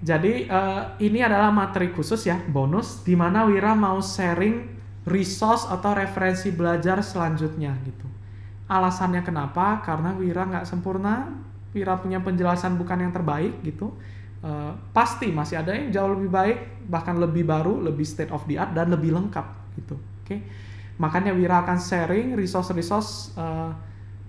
Jadi ini adalah materi khusus ya, bonus, di mana Wira mau sharing resource atau referensi belajar selanjutnya gitu. Alasannya kenapa? Karena Wira nggak sempurna, Wira punya penjelasan bukan yang terbaik gitu. Pasti masih ada yang jauh lebih baik, bahkan lebih baru, lebih state of the art, dan lebih lengkap gitu. Oke, makanya Wira akan sharing resource-resource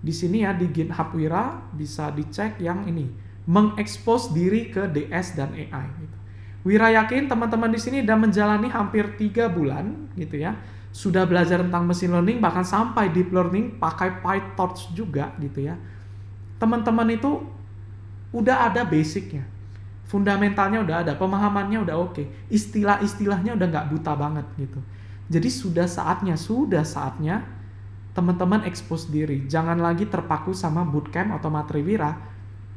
di sini ya, di GitHub Wira bisa dicek yang ini, mengekspos diri ke DS dan AI gitu. Wira yakin teman-teman di sini sudah menjalani hampir 3 bulan gitu ya, sudah belajar tentang machine learning, bahkan sampai deep learning pakai PyTorch juga gitu ya. Teman-teman itu udah ada basicnya, fundamentalnya udah ada, pemahamannya udah oke, istilah-istilahnya udah nggak buta banget gitu. Jadi sudah saatnya teman-teman expose diri, jangan lagi terpaku sama bootcamp atau materi Wira,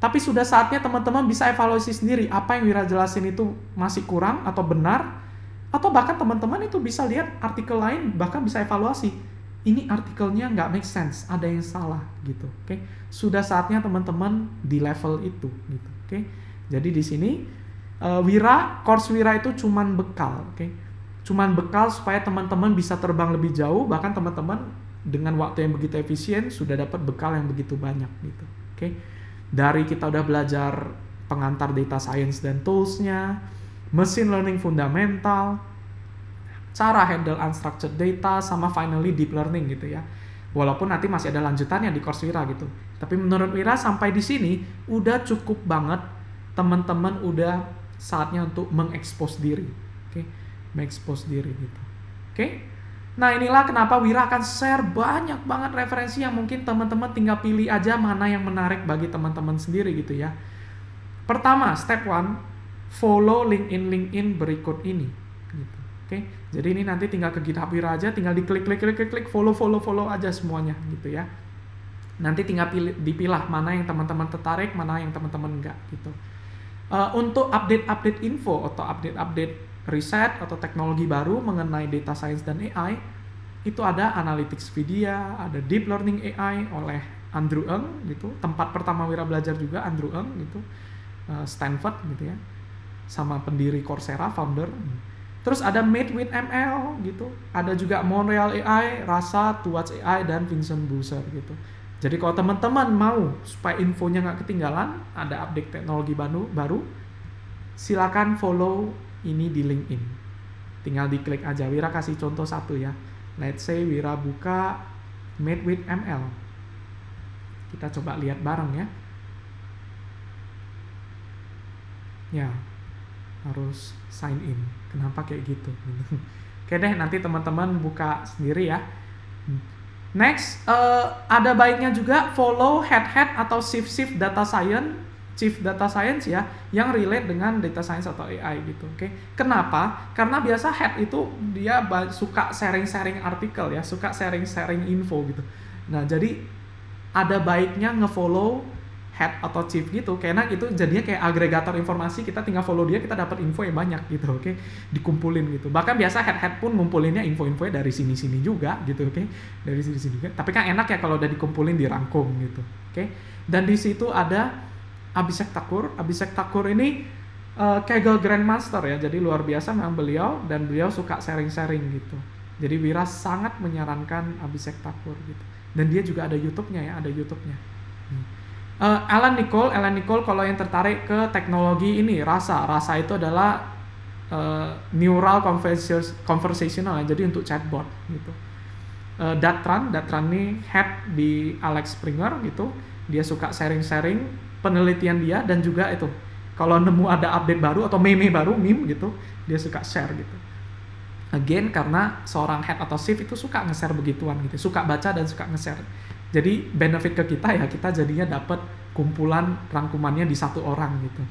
tapi sudah saatnya teman-teman bisa evaluasi sendiri apa yang Wira jelasin itu masih kurang atau benar, atau bahkan teman-teman itu bisa lihat artikel lain, bahkan bisa evaluasi, ini artikelnya nggak make sense, ada yang salah gitu. Oke, sudah saatnya teman-teman di level itu gitu. Oke, jadi di sini course Wira itu cuman bekal, oke, cuman bekal supaya teman-teman bisa terbang lebih jauh, bahkan teman-teman dengan waktu yang begitu efisien sudah dapat bekal yang begitu banyak gitu. Oke, dari kita udah belajar pengantar data science dan toolsnya, machine learning fundamental, cara handle unstructured data, sama finally deep learning gitu ya. Walaupun nanti masih ada lanjutannya di course Wira gitu. Tapi menurut Wira sampai di sini udah cukup banget, teman-teman udah saatnya untuk mengekspos diri. Oke, mengekspos diri gitu. Oke. Nah, inilah kenapa Wira akan share banyak banget referensi yang mungkin teman-teman tinggal pilih aja mana yang menarik bagi teman-teman sendiri gitu ya. Pertama, step 1, follow LinkedIn berikut ini gitu. Oke, jadi ini nanti tinggal ke GitHub Wira aja, tinggal diklik, follow aja semuanya gitu ya. Nanti tinggal dipilah mana yang teman-teman tertarik, mana yang teman-teman enggak gitu. Untuk update info atau update riset atau teknologi baru mengenai data science dan AI, itu ada Analyticspedia, ada Deep Learning AI oleh Andrew Ng gitu, tempat pertama Wira belajar juga Andrew Ng gitu, Stanford gitu ya, sama pendiri Coursera, founder. Terus ada Made with ML gitu, ada juga Montreal AI, Rasa, Towards AI, dan Vincent Busser gitu. Jadi kalau teman-teman mau supaya infonya nggak ketinggalan, ada update teknologi baru, silakan follow ini di LinkedIn. Tinggal diklik aja. Wira kasih contoh satu ya. Let's say Wira buka Made with ML. Kita coba lihat bareng ya. Ya, harus sign in. Kenapa kayak gitu? Oke deh, nanti teman-teman buka sendiri ya. Next, ada baiknya juga follow head atau shift Chief Data Science ya, yang relate dengan Data Science atau AI gitu. Oke. Kenapa? Karena biasa head itu dia suka sharing-sharing artikel ya, suka sharing-sharing info gitu. Nah, jadi ada baiknya nge-follow head atau chief gitu, karena itu jadinya kayak agregator informasi, kita tinggal follow dia, kita dapat info yang banyak gitu, oke, dikumpulin gitu. Bahkan biasa head pun ngumpulinnya info-infonya dari sini-sini juga gitu, oke, dari sini-sini juga. Tapi kan enak ya kalau udah dikumpulin dirangkum gitu, oke. Dan di situ ada Abhishek Thakur ini Kaggle Grandmaster ya, jadi luar biasa memang beliau, dan beliau suka sharing-sharing gitu. Jadi Wira sangat menyarankan Abhishek Thakur gitu. Dan dia juga ada YouTube-nya ya, ada YouTube-nya. Alan Nicole kalau yang tertarik ke teknologi ini, Rasa itu adalah neural conversational ya, jadi untuk chatbot gitu. Datran ini head di Alex Springer gitu, dia suka sharing penelitian dia, dan juga itu kalau nemu ada update baru atau meme gitu, dia suka share gitu. Again, karena seorang head atau chief itu suka nge-share begituan gitu, suka baca dan suka nge-share. Jadi benefit ke kita ya, kita jadinya dapat kumpulan rangkumannya di satu orang gitu.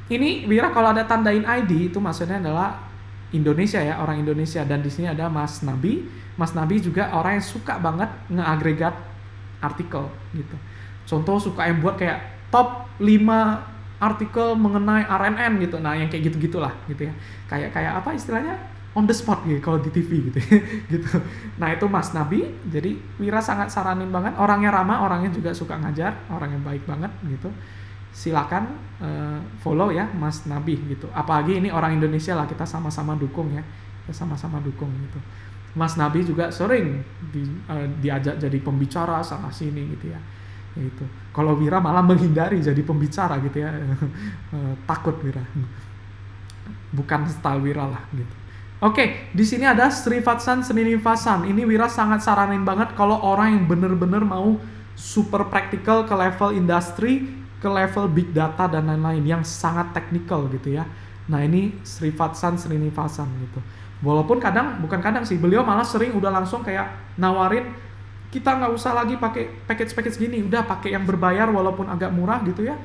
Ini Wira kalau ada tandain ID itu maksudnya adalah Indonesia ya, orang Indonesia, dan di sini ada Mas Nabi. Mas Nabi juga orang yang suka banget nge-agregat artikel gitu. Contoh suka yang buat kayak top 5 artikel mengenai RNN gitu. Nah, yang kayak gitu-gitulah gitu ya. Kayak apa istilahnya? On the spot gitu kalau di TV gitu. Gitu. Nah, itu Mas Nabi. Jadi Wira sangat saranin banget, orangnya ramah, orangnya juga suka ngajar, orang yang baik banget gitu. silakan follow ya Mas Nabi gitu. Apalagi ini orang Indonesia lah, kita sama-sama dukung ya. Kita sama-sama dukung gitu. Mas Nabi juga sering diajak jadi pembicara sana sini gitu ya. Itu. Kalau Wira malah menghindari jadi pembicara gitu ya. Takut Wira. Bukan style Wira lah gitu. Oke, di sini ada Srivatsan Srinivasan. Ini Wira sangat saranin banget kalau orang yang bener-bener mau super practical ke level industri, ke level big data dan lain-lain yang sangat technical gitu ya. Nah ini Srivatsan Srinivasan gitu. Walaupun bukan kadang sih, beliau malah sering udah langsung kayak nawarin kita nggak usah lagi pakai package gini, udah pakai yang berbayar walaupun agak murah gitu ya.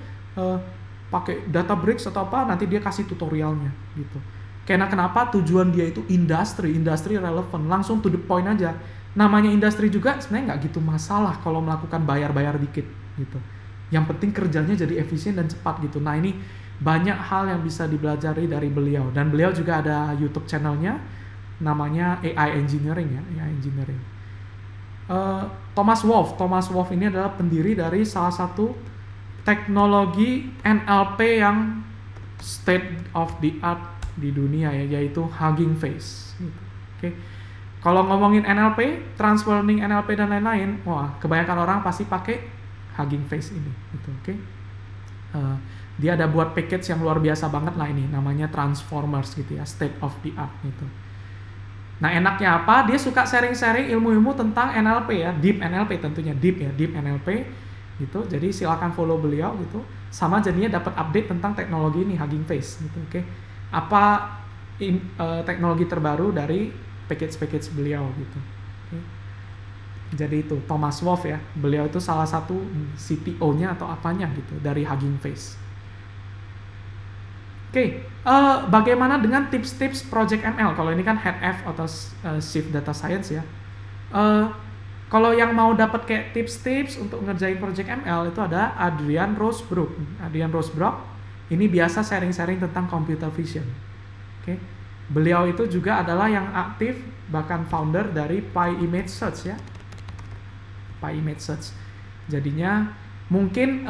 Pakai Databricks atau apa, nanti dia kasih tutorialnya gitu. Karena kenapa? Tujuan dia itu industri relevan, langsung to the point aja. Namanya industri juga sebenarnya nggak gitu masalah kalau melakukan bayar dikit gitu. Yang penting kerjanya jadi efisien dan cepat gitu. Nah ini banyak hal yang bisa dipelajari dari beliau. Dan beliau juga ada YouTube channelnya, namanya AI Engineering ya, AI Engineering. Thomas Wolff ini adalah pendiri dari salah satu teknologi NLP yang state of the art di dunia ya, yaitu Hugging Face gitu. Oke. Kalau ngomongin NLP, translearning NLP dan lain-lain, wah kebanyakan orang pasti pakai Hugging Face ini gitu. Oke. Dia ada buat package yang luar biasa banget lah ini, namanya Transformers gitu ya, state of the art gitu. Nah enaknya apa? Dia suka sharing-sharing ilmu-ilmu tentang NLP ya, deep NLP tentunya, deep NLP gitu. Jadi silakan follow beliau gitu. Sama jadinya dapat update tentang teknologi ini Hugging Face gitu. Oke. Apa teknologi terbaru dari package beliau gitu. Oke. Jadi itu Thomas Wolff ya. Beliau itu salah satu CTO-nya atau apanya gitu dari Hugging Face. Oke, bagaimana dengan tips-tips Project ML? Kalau ini kan Head F atau Chief Data Science ya. Kalau yang mau dapat kayak tips-tips untuk ngerjain Project ML itu ada Adrian Rosebrook. Ini biasa sharing-sharing tentang computer vision. Oke. Beliau itu juga adalah yang aktif bahkan founder dari PyImageSearch ya. PyImageSearch. Jadinya mungkin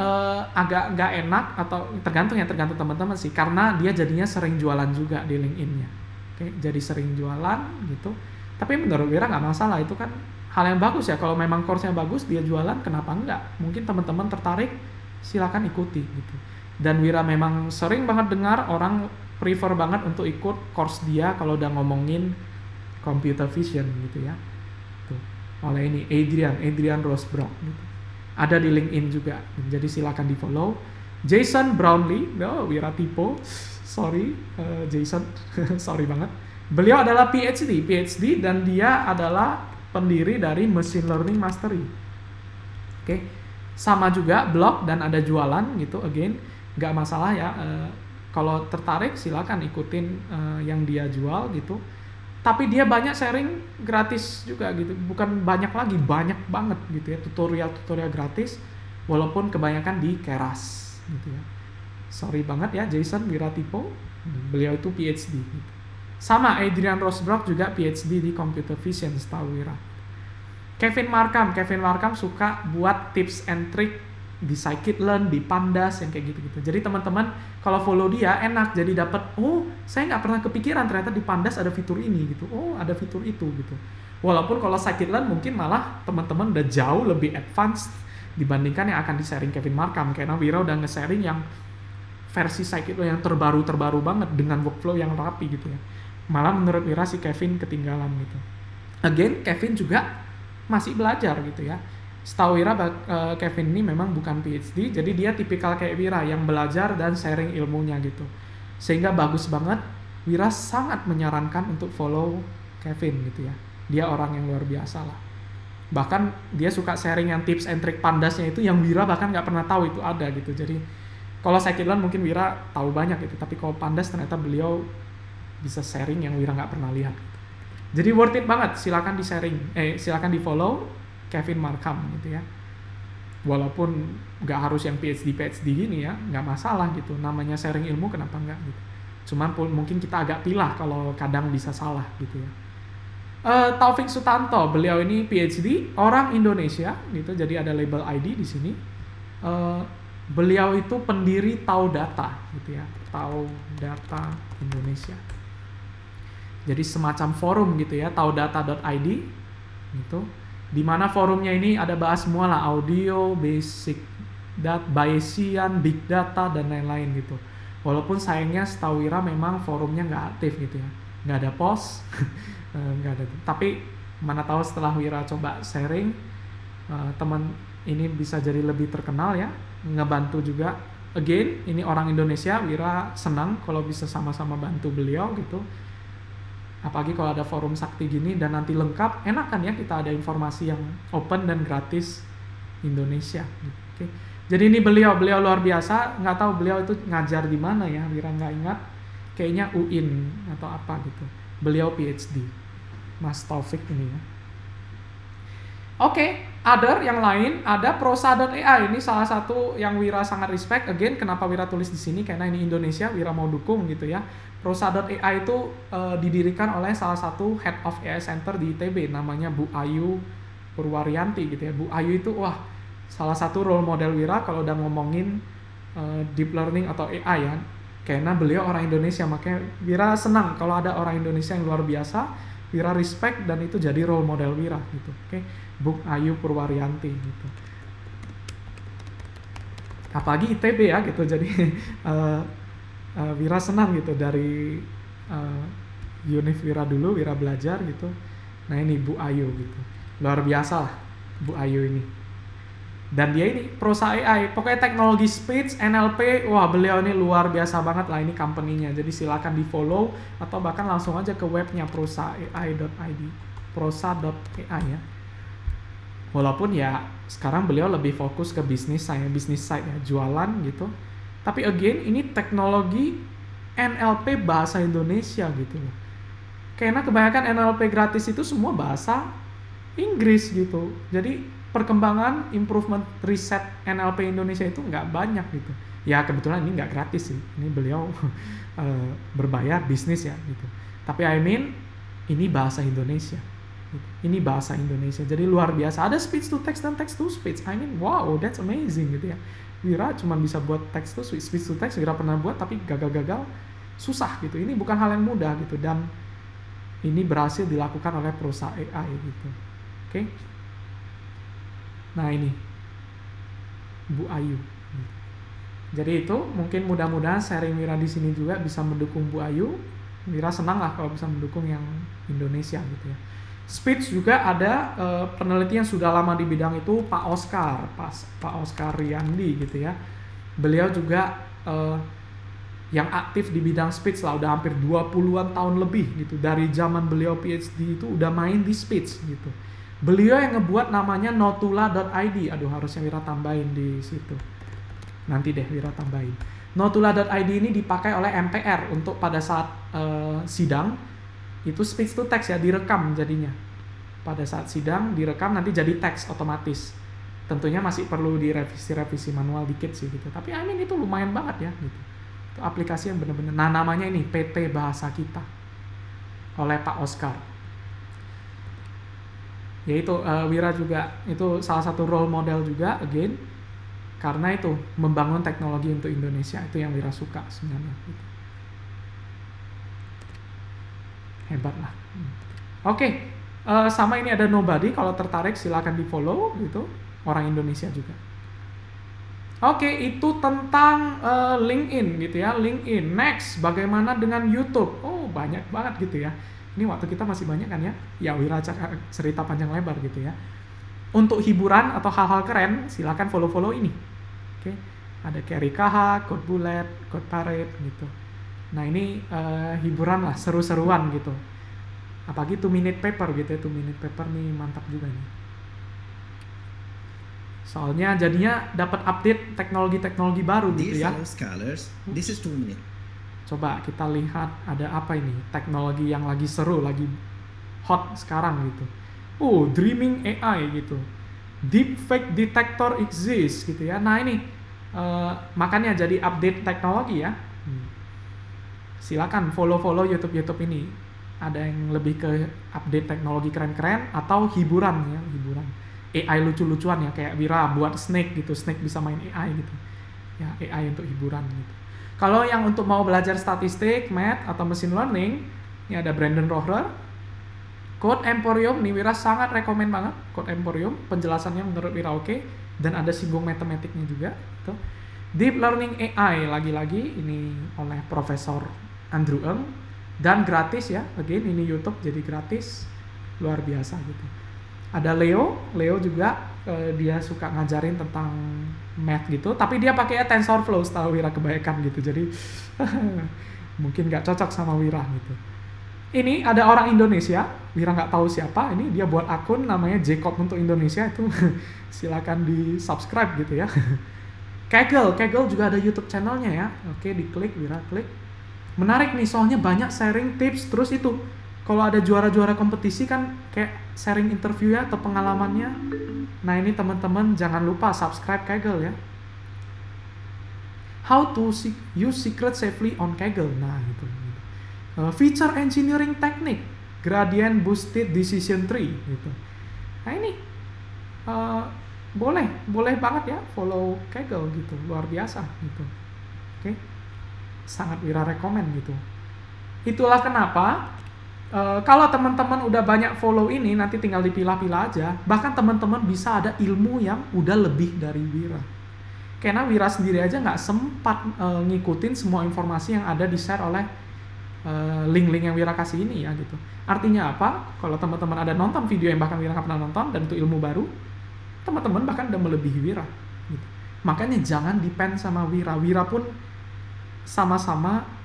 agak nggak enak atau tergantung teman-teman sih, karena dia jadinya sering jualan juga di LinkedIn-nya. Oke, jadi sering jualan gitu. Tapi menurut Wira nggak masalah, itu kan hal yang bagus ya. Kalau memang course-nya bagus, dia jualan, kenapa enggak? Mungkin teman-teman tertarik, silakan ikuti gitu. Dan Wira memang sering banget dengar orang prefer banget untuk ikut course dia kalau udah ngomongin computer vision gitu ya. Tuh, oleh ini Adrian Rosebrook gitu. Ada di LinkedIn juga, jadi silakan di follow. Jason Brownlee, Wira typo, sorry Jason, sorry banget. Beliau adalah PhD dan dia adalah pendiri dari Machine Learning Mastery. Oke, sama juga blog dan ada jualan gitu, again nggak masalah ya. Kalau tertarik silakan ikutin yang dia jual gitu. Tapi dia banyak sharing gratis juga gitu, bukan banyak lagi, banyak banget gitu ya, tutorial gratis, walaupun kebanyakan di Keras gitu ya. Sorry banget ya Jason, Wira typo, beliau itu PhD gitu. Sama Adrian Rosebrook juga PhD di Computer Vision setahu Wira. Kevin Markham suka buat tips and trick di Scikit-learn, di Pandas yang kayak gitu-gitu. Jadi teman-teman kalau follow dia enak, jadi dapat saya nggak pernah kepikiran ternyata di Pandas ada fitur ini gitu. Ada fitur itu gitu. Walaupun kalau Scikit-learn mungkin malah teman-teman udah jauh lebih advance dibandingkan yang akan di-sharing Kevin Markham, karena Wira udah nge-sharing yang versi Scikit-learn yang terbaru banget dengan workflow yang rapi gitu ya. Malah menurut Wira si Kevin ketinggalan gitu. Again, Kevin juga masih belajar gitu ya. Setahu Wira, Kevin ini memang bukan PhD, jadi dia tipikal kayak Wira yang belajar dan sharing ilmunya gitu. Sehingga bagus banget, Wira sangat menyarankan untuk follow Kevin gitu ya. Dia orang yang luar biasa lah. Bahkan dia suka sharing yang tips and trick Pandasnya itu yang Wira bahkan nggak pernah tahu itu ada gitu. Jadi kalau Scikit-learn mungkin Wira tahu banyak gitu, tapi kalau Pandas ternyata beliau bisa sharing yang Wira nggak pernah lihat gitu. Jadi worth it banget, silakan silakan di follow Kevin Markham gitu ya. Walaupun nggak harus yang PhD gini ya, nggak masalah gitu. Namanya sharing ilmu, kenapa nggak gitu. Cuman mungkin kita agak pilah kalau kadang bisa salah gitu ya. Taufik Sutanto, beliau ini PhD, orang Indonesia gitu. Jadi ada label ID di sini. Beliau itu pendiri Tau Data gitu ya, Tau Data Indonesia. Jadi semacam forum gitu ya, taudata.id gitu. Di mana forumnya ini ada bahas semua lah, audio, basic Bayesian, big data dan lain-lain gitu. Walaupun sayangnya setahu Wira memang forumnya nggak aktif gitu ya, nggak ada post, nggak ada. Tapi mana tahu setelah Wira coba sharing, teman ini bisa jadi lebih terkenal ya, ngebantu juga. Again, ini orang Indonesia, Wira senang kalau bisa sama-sama bantu beliau gitu. Apalagi kalau ada forum sakti gini dan nanti lengkap, enak kan ya kita ada informasi yang open dan gratis Indonesia. Oke. Jadi ini beliau luar biasa. Nggak tahu beliau itu ngajar di mana ya, Wira nggak ingat. Kayaknya UIN atau apa gitu. Beliau PhD, Mas Taufik ini ya. Oke, other yang lain ada prosa.ai. Ini salah satu yang Wira sangat respect. Again, kenapa Wira tulis di sini? Karena ini Indonesia, Wira mau dukung gitu ya. Prosa.ai itu didirikan oleh salah satu head of AI center di ITB, namanya Bu Ayu Purwaryanti gitu ya. Bu Ayu itu wah salah satu role model Wira kalau udah ngomongin deep learning atau AI ya. Karena beliau orang Indonesia, makanya Wira senang kalau ada orang Indonesia yang luar biasa. Wira respect dan itu jadi role model Wira gitu. Oke, Bu Ayu Purwaryanti gitu. Apalagi ITB ya gitu. Jadi Wira senang gitu dari Univ Wira dulu, Wira belajar gitu. Nah ini Bu Ayu gitu. Luar biasa lah Bu Ayu ini. Dan dia ini Prosa AI, pokoknya teknologi speech, NLP, wah beliau ini luar biasa banget lah ini company-nya. Jadi silakan di follow atau bahkan langsung aja ke webnya prosaai.id, prosa.ai ya. Walaupun ya sekarang beliau lebih fokus ke bisnis side ya, jualan gitu. Tapi again ini teknologi NLP bahasa Indonesia gitu loh. Karena kebanyakan NLP gratis itu semua bahasa Inggris gitu. Jadi perkembangan, improvement, riset NLP Indonesia itu nggak banyak gitu. Ya kebetulan ini nggak gratis sih. Ini beliau berbayar bisnis ya gitu. Tapi I mean ini bahasa Indonesia. Ini bahasa Indonesia. Jadi luar biasa. Ada speech to text dan text to speech. I mean wow, that's amazing gitu ya. Wira cuma bisa buat text to speech, speech to text Wira pernah buat tapi gagal-gagal susah gitu. Ini bukan hal yang mudah gitu dan ini berhasil dilakukan oleh Prosa AI gitu. Oke. Nah ini Bu Ayu. Jadi itu mungkin mudah-mudahan sharing Wira di sini juga bisa mendukung Bu Ayu. Wira senang lah kalau bisa mendukung yang Indonesia gitu ya. Speech juga ada peneliti yang sudah lama di bidang itu Pak Oscar Riyandi gitu ya. Beliau juga yang aktif di bidang speech lah udah hampir 20-an tahun lebih gitu. Dari zaman beliau PhD itu udah main di speech gitu. Beliau yang ngebuat namanya notula.id. Aduh harusnya Wira tambahin di situ. Nanti deh Wira tambahin. Notula.id ini dipakai oleh MPR untuk pada saat sidang itu speech to text ya, direkam jadinya. Pada saat sidang direkam nanti jadi teks otomatis. Tentunya masih perlu direvisi manual dikit sih gitu. Tapi I mean itu lumayan banget ya gitu. Itu aplikasi yang bener-bener. Nah namanya ini PT Bahasa Kita oleh Pak Oscar. Yaitu Wira juga itu salah satu role model juga again karena itu membangun teknologi untuk Indonesia itu yang Wira suka sebenarnya gitu. Hebat lah. Oke. Sama ini ada Nobody, kalau tertarik silakan di follow gitu, orang Indonesia juga. Oke, itu tentang LinkedIn gitu ya, LinkedIn. Next, bagaimana dengan YouTube? Oh banyak banget gitu ya. Ini waktu kita masih banyak kan ya. Ya Wira cerita panjang lebar gitu ya. Untuk hiburan atau hal-hal keren, silakan follow ini. Oke, ada Carry KH, Code Bullet, Code Parade gitu. Nah ini hiburan lah, seru-seruan gitu. Apalagi 2 minute paper gitu ya, 2 minute paper nih mantap juga nih. Soalnya jadinya dapat update teknologi-teknologi baru gitu ya. Scholars, this is 2 minutes. Coba kita lihat ada apa ini, teknologi yang lagi seru, lagi hot sekarang gitu. Dreaming AI gitu. Deepfake detector exists gitu ya. Nah ini makanya jadi update teknologi ya. Silakan follow YouTube ini. Ada yang lebih ke update teknologi keren-keren atau hiburan ya, hiburan. AI lucu-lucuan ya kayak Wira buat Snake gitu, Snake bisa main AI gitu. ya AI untuk hiburan gitu. Kalau yang untuk mau belajar statistik, math atau machine learning, ini ada Brandon Rohrer, Code Emporium, nih Wira sangat rekomen banget Code Emporium, penjelasannya menurut Wira oke, dan ada singgung matematiknya juga gitu. Deep Learning AI lagi-lagi ini oleh Profesor Andrew Ng, dan gratis ya, again ini YouTube jadi gratis, luar biasa gitu. Ada Leo juga dia suka ngajarin tentang math gitu, tapi dia pakai TensorFlow setahu Wira kebanyakan gitu, jadi mungkin nggak cocok sama Wira gitu. Ini ada orang Indonesia, Wira nggak tahu siapa, ini dia buat akun namanya Jacob untuk Indonesia itu silakan di subscribe gitu ya. Kaggle juga ada YouTube channelnya ya, oke diklik, Wira klik. Menarik nih soalnya banyak sharing tips, terus itu kalau ada juara-juara kompetisi kan kayak sharing interview ya atau pengalamannya. Nah ini teman-teman jangan lupa subscribe Kaggle ya. How to use secret safely on Kaggle. Nah gitu. Feature engineering technique, gradient boosted decision tree gitu. Nah ini boleh banget ya follow Kaggle gitu, luar biasa gitu. Oke. Sangat Wira rekomen gitu. Itulah kenapa kalau teman-teman udah banyak follow ini, nanti tinggal dipilah-pilah aja. Bahkan teman-teman bisa ada ilmu yang udah lebih dari Wira. Karena Wira sendiri aja nggak sempat ngikutin semua informasi yang ada di-share oleh link-link yang Wira kasih ini ya gitu. Artinya apa? Kalau teman-teman ada nonton video yang bahkan Wira nggak pernah nonton dan itu ilmu baru, teman-teman bahkan udah melebihi Wira. Gitu. Makanya jangan depend sama Wira. Wira pun sama-sama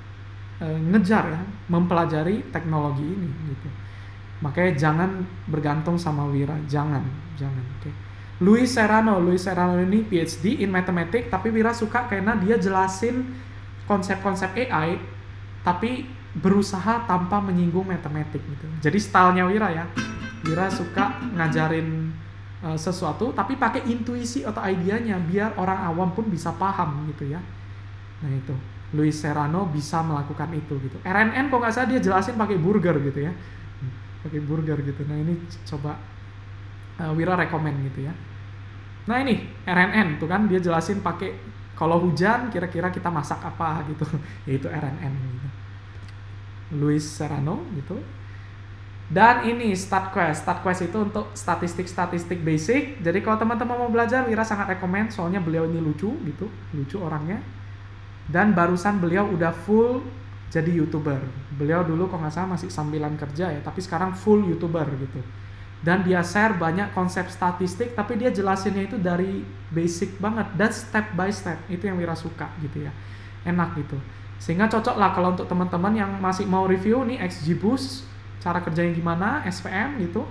ngejar ya, mempelajari teknologi ini gitu. Makanya jangan bergantung sama Wira, jangan. Okay. Luis Serrano ini PhD in Mathematics, tapi Wira suka karena dia jelasin konsep-konsep AI, tapi berusaha tanpa menyinggung matematik gitu. Jadi stylenya Wira ya, Wira suka ngajarin sesuatu, tapi pakai intuisi atau idenya biar orang awam pun bisa paham gitu ya. Nah itu. Luis Serrano bisa melakukan itu gitu. RNN kok nggak salah dia jelasin pakai burger gitu ya, pakai burger gitu. Nah ini coba Wira rekomen gitu ya. Nah ini RNN tuh kan dia jelasin pakai kalau hujan kira-kira kita masak apa gitu, yaitu RNN gitu. Luis Serrano gitu. Dan ini StatQuest itu untuk statistik basic. Jadi kalau teman-teman mau belajar, Wira sangat rekomen soalnya beliau ini lucu orangnya. Dan barusan beliau udah full jadi YouTuber. Beliau dulu kalau nggak salah masih sambilan kerja ya, tapi sekarang full YouTuber gitu. Dan dia share banyak konsep statistik, tapi dia jelasinnya itu dari basic banget dan step by step. Itu yang Wira suka gitu ya, enak gitu. Sehingga cocok lah kalau untuk teman-teman yang masih mau review nih XGBoost, cara kerjanya gimana, SPM gitu,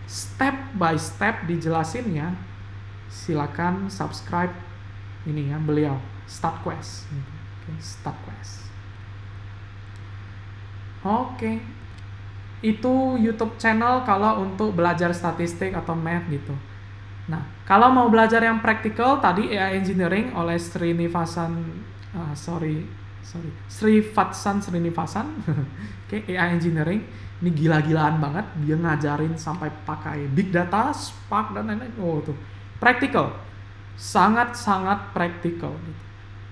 step by step dijelasinnya. Silakan subscribe ini ya beliau, StatQuest. StatQuest. Oke. Itu YouTube channel kalau untuk belajar statistik atau math gitu. Nah, kalau mau belajar yang praktikal tadi AI Engineering oleh Srinivasan Srinivasan. Oke, AI Engineering ini gila-gilaan banget, dia ngajarin sampai pakai big data, Spark dan lain-lain. Oh, tuh. Praktikal. Sangat-sangat praktikal gitu.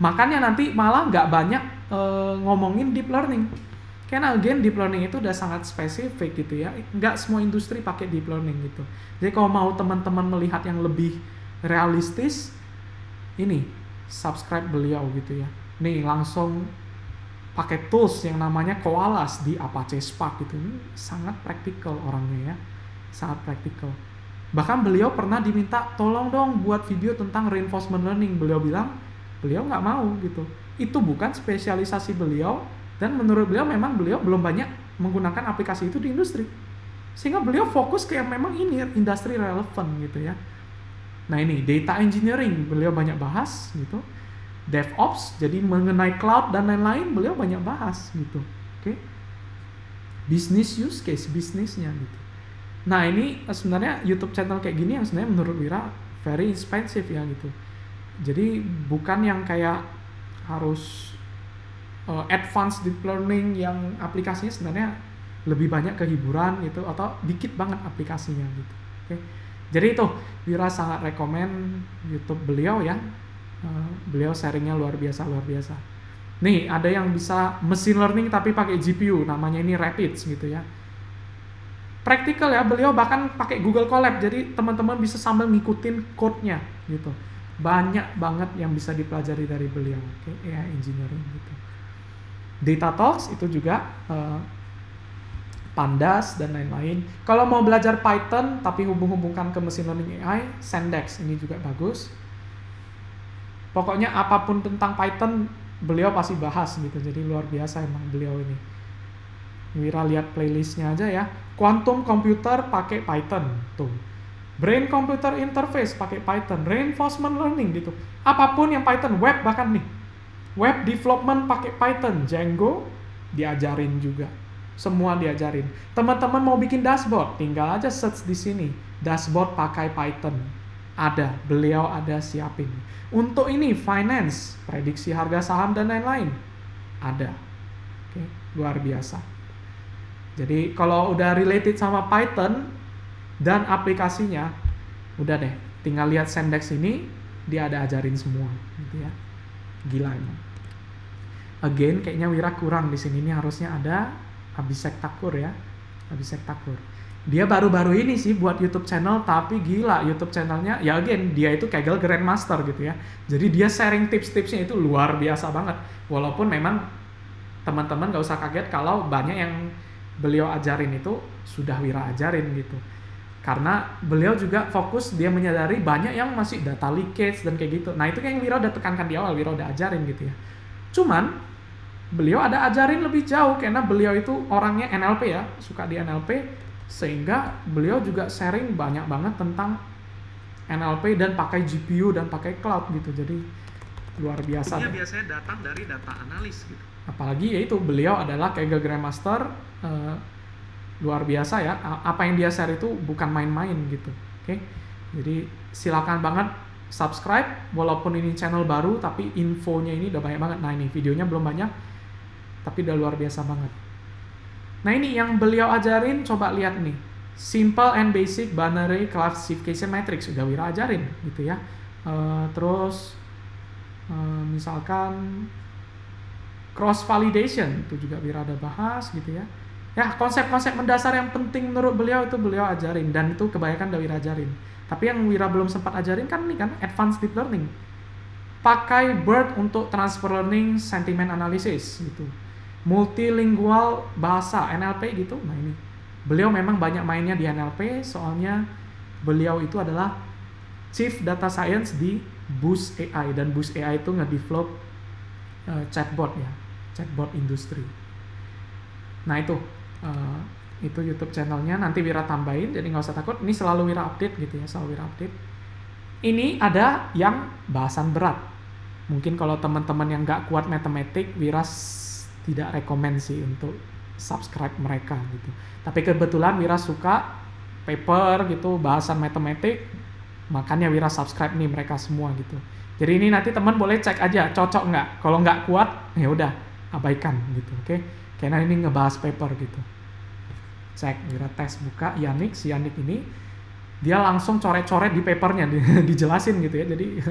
Makanya nanti malah nggak banyak ngomongin deep learning. Karena again deep learning itu udah sangat spesifik gitu ya. Nggak semua industri pakai deep learning gitu. Jadi kalau mau teman-teman melihat yang lebih realistis, ini subscribe beliau gitu ya. Nih langsung pakai tools yang namanya Koalas di Apache Spark gitu. Ini sangat praktikal orangnya ya. Sangat praktikal. Bahkan beliau pernah diminta tolong dong buat video tentang reinforcement learning. Beliau bilang beliau nggak mau gitu. Itu bukan spesialisasi beliau dan menurut beliau memang beliau belum banyak menggunakan aplikasi itu di industri. Sehingga beliau fokus ke yang memang ini industri relevan gitu ya. Nah ini data engineering beliau banyak bahas gitu. DevOps jadi mengenai cloud dan lain-lain beliau banyak bahas gitu. Oke. Business use case bisnisnya gitu. Nah ini sebenarnya YouTube channel kayak gini yang sebenarnya menurut Wira very expensive ya gitu. Jadi bukan yang kayak harus advanced deep learning yang aplikasinya sebenarnya lebih banyak ke hiburan gitu atau dikit banget aplikasinya gitu. Oke. Jadi itu Wira sangat rekomen YouTube beliau ya. Beliau sharingnya luar biasa. Nih ada yang bisa machine learning tapi pakai GPU, namanya ini Rapids gitu ya. Praktikal ya, beliau bahkan pakai Google Colab, jadi teman-teman bisa sambil ngikutin code-nya gitu. Banyak banget yang bisa dipelajari dari beliau, AI engineering gitu. Data Talks itu juga Pandas dan lain-lain. Kalau mau belajar Python tapi hubung-hubungkan ke machine learning AI, Sandex ini juga bagus. Pokoknya apapun tentang Python beliau pasti bahas gitu. Jadi luar biasa emang beliau ini. Wira lihat playlistnya aja ya. Quantum computer pakai Python tuh. Brain computer interface pakai Python. Reinforcement learning gitu. Apapun yang Python, web bahkan nih. Web development pakai Python, Django diajarin juga. Semua diajarin. Teman-teman mau bikin dashboard, tinggal aja search di sini. Dashboard pakai Python. Ada, beliau ada siapin. Untuk ini finance, prediksi harga saham dan lain-lain. Ada. Oke, luar biasa. Jadi kalau udah related sama Python dan aplikasinya, udah deh, tinggal lihat Sandex ini, dia ada ajarin semua gitu ya. Gila emang. Again, kayaknya Wira kurang di sini. Ini harusnya ada Abhishek Thakur ya. Abhishek Thakur. Dia baru-baru ini sih buat YouTube channel, tapi gila YouTube channelnya. Ya again, dia itu Kaggle Grandmaster gitu ya. Jadi dia sharing tips-tipsnya itu luar biasa banget. Walaupun memang teman-teman gak usah kaget kalau banyak yang beliau ajarin itu sudah Wira ajarin gitu. Karena beliau juga fokus, dia menyadari banyak yang masih data leakage dan kayak gitu. Nah itu yang Wira udah tekankan di awal, Wira udah ajarin gitu ya. Cuman beliau ada ajarin lebih jauh karena beliau itu orangnya NLP ya, suka di NLP, sehingga beliau juga sharing banyak banget tentang NLP dan pakai GPU dan pakai cloud gitu. Jadi luar biasa. Dia biasanya datang dari data analis gitu. Apalagi yaitu beliau adalah Kaggle Grandmaster, luar biasa ya. Apa yang dia share itu bukan main-main gitu. Oke. Jadi silakan banget subscribe, walaupun ini channel baru tapi infonya ini udah banyak banget. Nah ini videonya belum banyak tapi udah luar biasa banget. Nah ini yang beliau ajarin, coba lihat nih. Simple and basic binary classification matrix udah Wira ajarin gitu ya. Terus misalkan cross validation itu juga Wira ada bahas gitu ya. Ya konsep-konsep mendasar yang penting menurut beliau itu beliau ajarin, dan itu kebanyakan udah Wira ajarin. Tapi yang Wira belum sempat ajarin kan nih kan advanced deep learning. Pakai BERT untuk transfer learning sentiment analysis gitu. Multilingual bahasa NLP gitu. Nah ini beliau memang banyak mainnya di NLP, soalnya beliau itu adalah Chief Data Science di Boost AI, dan Boost AI itu nge-develop chatbot ya, chatbot industri. Nah itu YouTube channelnya, nanti Wira tambahin, jadi nggak usah takut, ini selalu Wira update gitu ya, selalu Wira update. Ini ada yang bahasan berat, mungkin kalau teman-teman yang nggak kuat matematik, Wira tidak rekomen sih untuk subscribe mereka gitu. Tapi kebetulan Wira suka paper gitu, bahasan matematik, makanya Wira subscribe nih mereka semua gitu. Jadi ini nanti teman boleh cek aja cocok nggak. Kalau nggak kuat ya udah abaikan gitu, oke? Karena ini ngebahas paper gitu. Cek, Wira tes buka Yannick, si Yannick ini dia langsung coret-coret di papernya, dijelasin gitu ya. Jadi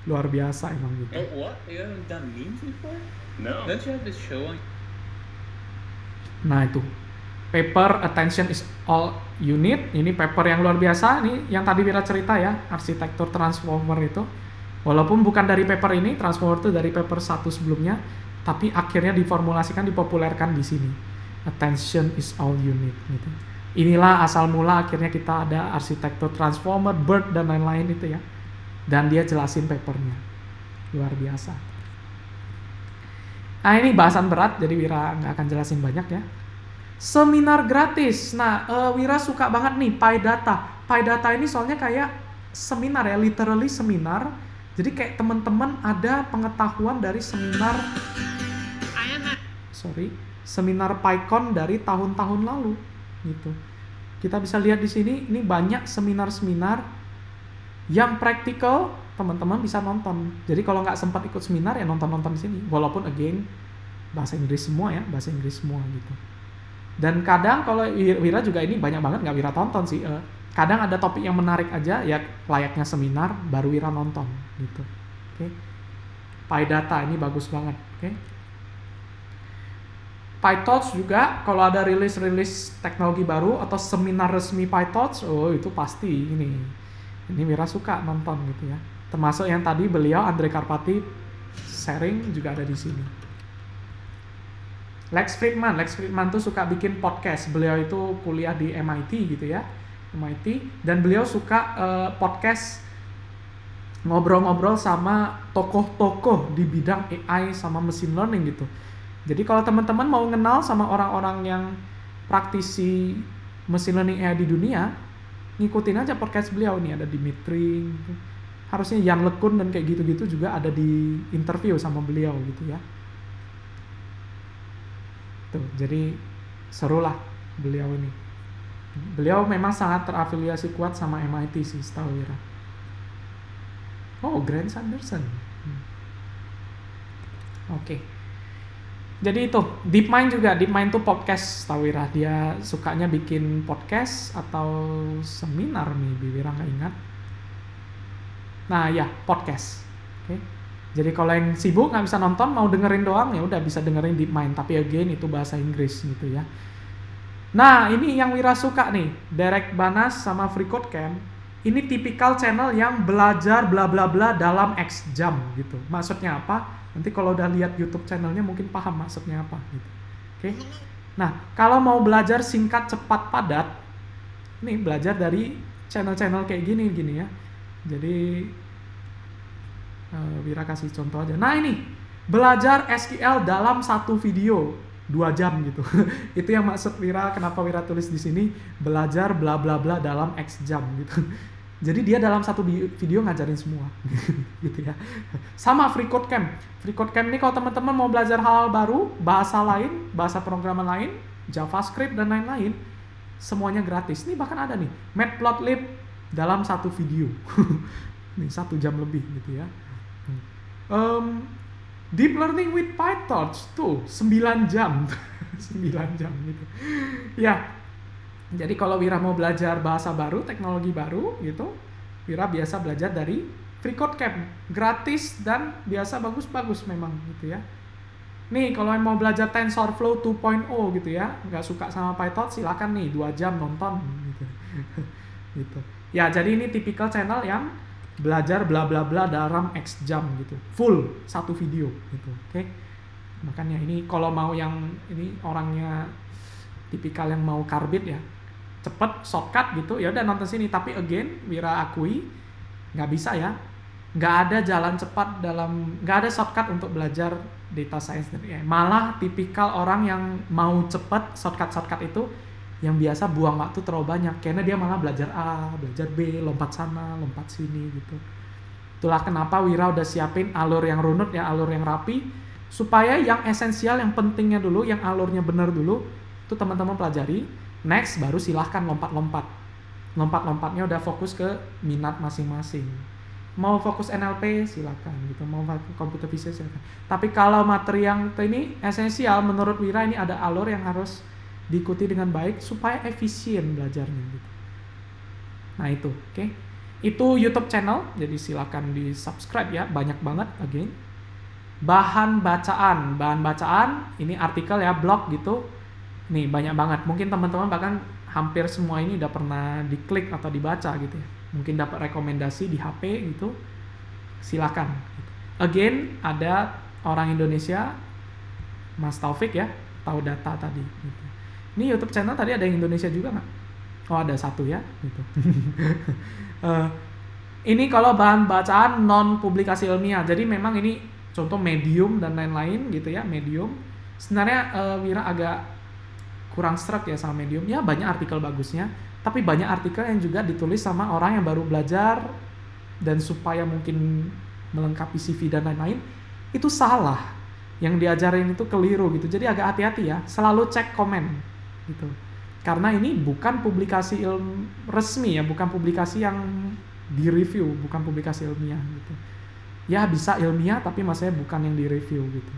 luar biasa emang gitu. Oh, what? You haven't done memes before? No. Don't you have this show on? Nah itu paper attention is all you need. Ini paper yang luar biasa. Ini yang tadi Wira cerita ya, arsitektur transformer itu. Walaupun bukan dari paper ini, transformer itu dari paper 1 sebelumnya, tapi akhirnya diformulasikan, dipopulerkan di sini. Attention is all you need gitu. Inilah asal mula akhirnya kita ada arsitektur transformer, BERT dan lain-lain itu ya. Dan dia jelasin papernya. Luar biasa. Nah ini bahasan berat, jadi Wira nggak akan jelasin banyak ya. Seminar gratis. Nah Wira suka banget nih PyData. PyData ini soalnya kayak seminar ya, literally seminar. Jadi kayak teman-teman ada pengetahuan dari seminar seminar PyCon dari tahun-tahun lalu gitu. Kita bisa lihat di sini, ini banyak seminar-seminar yang praktikal, teman-teman bisa nonton. Jadi kalau nggak sempat ikut seminar ya nonton-nonton di sini. Walaupun again bahasa Inggris semua ya, bahasa Inggris semua gitu. Dan kadang kalau Wira juga ini banyak banget nggak Wira tonton sih. Kadang ada topik yang menarik aja ya, layaknya seminar baru Wira nonton gitu. Oke. PyData ini bagus banget. Oke. PyTorch juga kalau ada rilis teknologi baru atau seminar resmi PyTorch, oh itu pasti ini Wira suka nonton gitu ya. Termasuk yang tadi beliau Andre Karpati sharing juga ada di sini. Lex Fridman tuh suka bikin podcast. Beliau itu kuliah di MIT gitu ya, MIT, dan beliau suka podcast ngobrol-ngobrol sama tokoh-tokoh di bidang AI sama machine learning gitu. Jadi kalau teman-teman mau kenal sama orang-orang yang praktisi machine learning AI di dunia, ngikutin aja podcast beliau nih, ada Dimitri gitu. Harusnya Jan LeCun dan kayak gitu-gitu juga ada di interview sama beliau gitu ya. Tuh, jadi seru lah beliau ini. Beliau memang sangat terafiliasi kuat sama MIT sih, setahu Wira. Oh, Grant Sanderson. Oke. Jadi itu, DeepMind juga. DeepMind tuh podcast, tahu Wira. Dia sukanya bikin podcast atau seminar nih, Wira nggak ingat. Nah ya, podcast. Oke. Jadi kalau yang sibuk nggak bisa nonton, mau dengerin doang, ya udah bisa dengerin DeepMind. Tapi again itu bahasa Inggris gitu ya. Nah ini yang Wira suka nih, Derek Banas sama FreeCodeCamp. Ini tipikal channel yang belajar bla bla bla dalam X jam gitu. Maksudnya apa? Nanti kalau udah lihat YouTube channelnya mungkin paham maksudnya apa gitu. Oke. Nah, kalau mau belajar singkat, cepat, padat, nih belajar dari channel-channel kayak gini ya. Jadi Wira kasih contoh aja. Nah, ini belajar SQL dalam satu video 2 jam gitu. Itu yang maksud Wira, kenapa Wira tulis di sini belajar bla bla bla dalam X jam gitu. Jadi dia dalam satu video ngajarin semua gitu ya. Sama FreeCodeCamp. FreeCodeCamp ini kalau teman-teman mau belajar hal baru, bahasa lain, bahasa programan lain, JavaScript dan lain-lain, semuanya gratis. Nih bahkan ada nih Matplotlib dalam satu video. Nih 1 jam lebih gitu ya. Deep Learning with PyTorch tuh 9 jam. 9 jam gitu. Ya. Jadi kalau Wira mau belajar bahasa baru, teknologi baru gitu, Wira biasa belajar dari FreeCodeCamp, gratis dan biasa bagus-bagus memang gitu ya. Nih kalau mau belajar TensorFlow 2.0 gitu ya, nggak suka sama PyTorch, silakan nih 2 jam nonton gitu. Gitu. Ya jadi ini tipikal channel yang belajar bla bla bla dalam X jam gitu, full satu video gitu. Oke. Makanya ini kalau mau yang ini orangnya tipikal yang mau karbit ya, cepet, shortcut gitu, ya udah nonton sini. Tapi again, Wira akui nggak bisa ya, nggak ada jalan cepat nggak ada shortcut untuk belajar data science dan AI. Malah tipikal orang yang mau cepet, shortcut itu yang biasa buang waktu terlalu banyak, karena dia malah belajar A, belajar B, lompat sana, lompat sini gitu. Itulah kenapa Wira udah siapin alur yang runut ya, alur yang rapi, supaya yang esensial, yang pentingnya dulu, yang alurnya benar dulu, itu teman-teman pelajari. Next baru silahkan lompat-lompat. Lompat-lompatnya udah fokus ke minat masing-masing. Mau fokus NLP silahkan gitu, mau computer vision silahkan. Tapi kalau materi yang ini esensial, menurut Wira ini ada alur yang harus diikuti dengan baik supaya efisien belajarnya gitu. Nah itu, oke. Itu YouTube channel, jadi silahkan di subscribe ya, banyak banget again. Bahan bacaan, ini artikel ya, blog gitu. Nih banyak banget, mungkin teman-teman bahkan hampir semua ini udah pernah diklik atau dibaca gitu ya. Mungkin dapat rekomendasi di HP gitu, silakan. Again, ada orang Indonesia, Mas Taufik ya, tahu data tadi. Gitu. Ini YouTube channel tadi ada yang Indonesia juga nggak? Oh ada 1 ya. Gitu. Ini kalau bahan bacaan non publikasi ilmiah, jadi memang ini contoh Medium dan lain-lain gitu ya, Medium. Sebenarnya Wira agak kurang struck ya sama Medium, ya banyak artikel bagusnya, tapi banyak artikel yang juga ditulis sama orang yang baru belajar, dan supaya mungkin melengkapi CV dan lain-lain, itu salah, yang diajarin itu keliru gitu, jadi agak hati-hati ya, selalu cek komen gitu, karena ini bukan publikasi resmi ya, bukan publikasi yang di-review, bukan publikasi ilmiah gitu, ya bisa ilmiah tapi maksudnya bukan yang di-review gitu.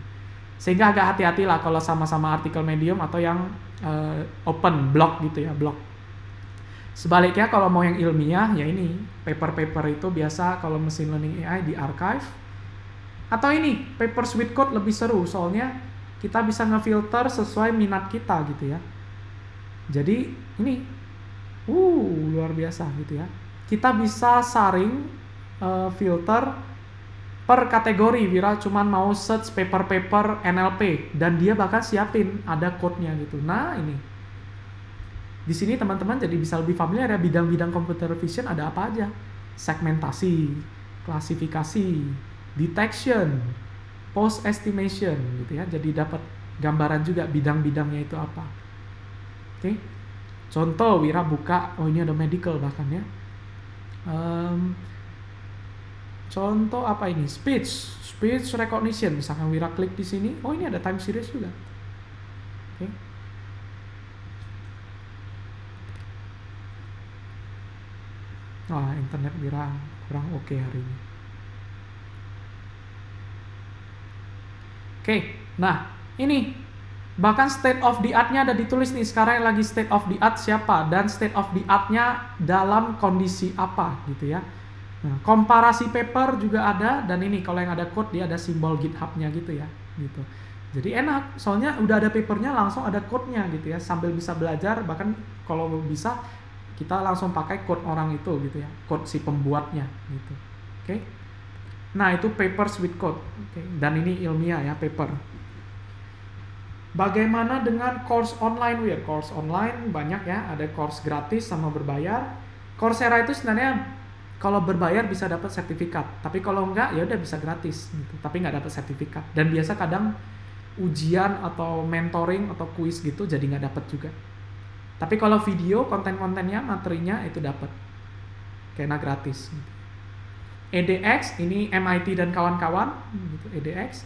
Sehingga agak hati-hati lah kalau sama-sama artikel Medium atau yang open blog gitu ya, blog. Sebaliknya kalau mau yang ilmiah ya ini paper-paper itu biasa kalau machine learning AI di archive, Atau ini, papers with code lebih seru, soalnya kita bisa ngefilter sesuai minat kita gitu ya. Jadi ini, luar biasa gitu ya. Kita bisa saring filter per kategori. Wira cuman mau search paper NLP dan dia bakal siapin ada code-nya gitu. Nah ini, di sini teman-teman jadi bisa lebih familiar ya, bidang-bidang computer vision ada apa aja. Segmentasi, klasifikasi, detection, post estimation gitu ya. Jadi dapat gambaran juga bidang-bidangnya itu apa. Oke. Contoh Wira buka, ini ada medical bahkan ya. Contoh apa ini? Speech recognition. Misalkan Wira klik di sini, ini ada time series juga. Oke. Wah, internet Wira kurang oke hari ini. Oke, nah ini bahkan state of the art-nya ada ditulis nih. Sekarang yang lagi state of the art siapa dan state of the art-nya dalam kondisi apa gitu ya. Nah, komparasi paper juga ada, dan ini kalau yang ada code dia ada simbol GitHub-nya gitu ya, gitu. Jadi enak, soalnya udah ada papernya langsung ada code-nya gitu ya, sambil bisa belajar. Bahkan kalau bisa kita langsung pakai code orang itu gitu ya, code si pembuatnya gitu. Oke. Nah itu papers with code. Oke. Dan ini ilmiah ya, paper. Bagaimana dengan course online Wir? Course online banyak ya, ada course gratis sama berbayar. Coursera itu sebenarnya kalau berbayar bisa dapat sertifikat, tapi kalau enggak ya udah bisa gratis gitu, tapi nggak dapat sertifikat. Dan biasa kadang ujian atau mentoring atau kuis gitu jadi nggak dapat juga. Tapi kalau video, konten-kontennya, materinya itu dapat, karena gratis. edX ini MIT dan kawan-kawan, gitu, edX.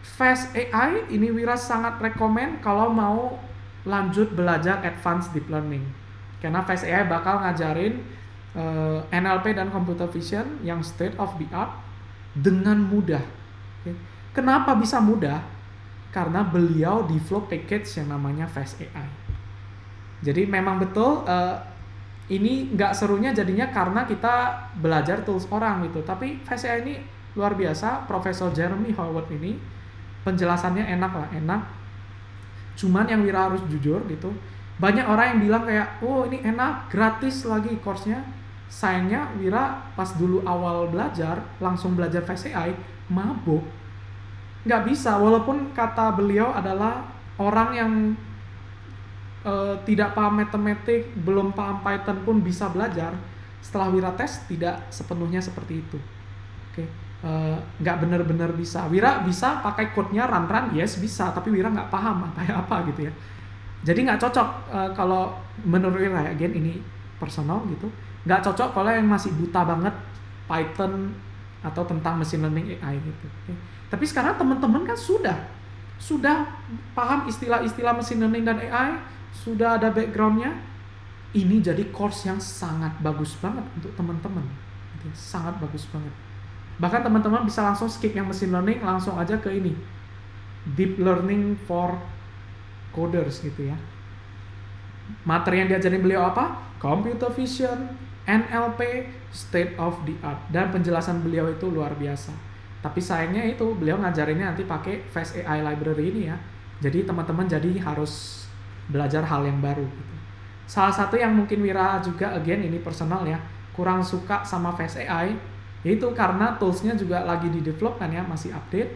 Fast AI ini Wira sangat rekomen kalau mau lanjut belajar advanced deep learning, karena Fast AI bakal ngajarin NLP dan computer vision yang state of the art dengan mudah. Okay. Kenapa bisa mudah? Karena beliau develop package yang namanya Fast AI. Jadi memang betul ini nggak serunya jadinya karena kita belajar tools orang gitu. Tapi Fast AI ini luar biasa. Profesor Jeremy Howard ini penjelasannya enak. Cuman yang Wira harus jujur gitu. Banyak orang yang bilang kayak, ini enak, gratis lagi course-nya. Sayangnya Wira pas dulu awal belajar, langsung belajar Fast AI, mabuk. Nggak bisa, walaupun kata beliau adalah orang yang tidak paham matematik, belum paham Python pun bisa belajar. Setelah Wira tes, tidak sepenuhnya seperti itu. Oke, nggak benar-benar bisa. Wira bisa pakai code-nya run, yes bisa, tapi Wira nggak paham apa gitu ya. Jadi nggak cocok kalau menurut Wira, again ini personal gitu. Nggak cocok kalau yang masih buta banget Python atau tentang machine learning AI gitu. Okay. Tapi sekarang teman-teman kan sudah paham istilah-istilah machine learning dan AI, sudah ada backgroundnya. Ini jadi course yang sangat bagus banget untuk teman-teman. Okay. Sangat bagus banget. Bahkan teman-teman bisa langsung skip yang machine learning, langsung aja ke ini, deep learning for coders gitu ya. Materi yang diajarin beliau apa? Computer vision, NLP, state of the art, dan penjelasan beliau itu luar biasa. Tapi sayangnya itu beliau ngajarinnya nanti pakai Fast AI library ini ya. Jadi teman-teman jadi harus belajar hal yang baru gitu. Salah satu yang mungkin Wira juga again ini personal ya, kurang suka sama Fast AI, yaitu karena toolsnya juga lagi di develop kan ya, masih update,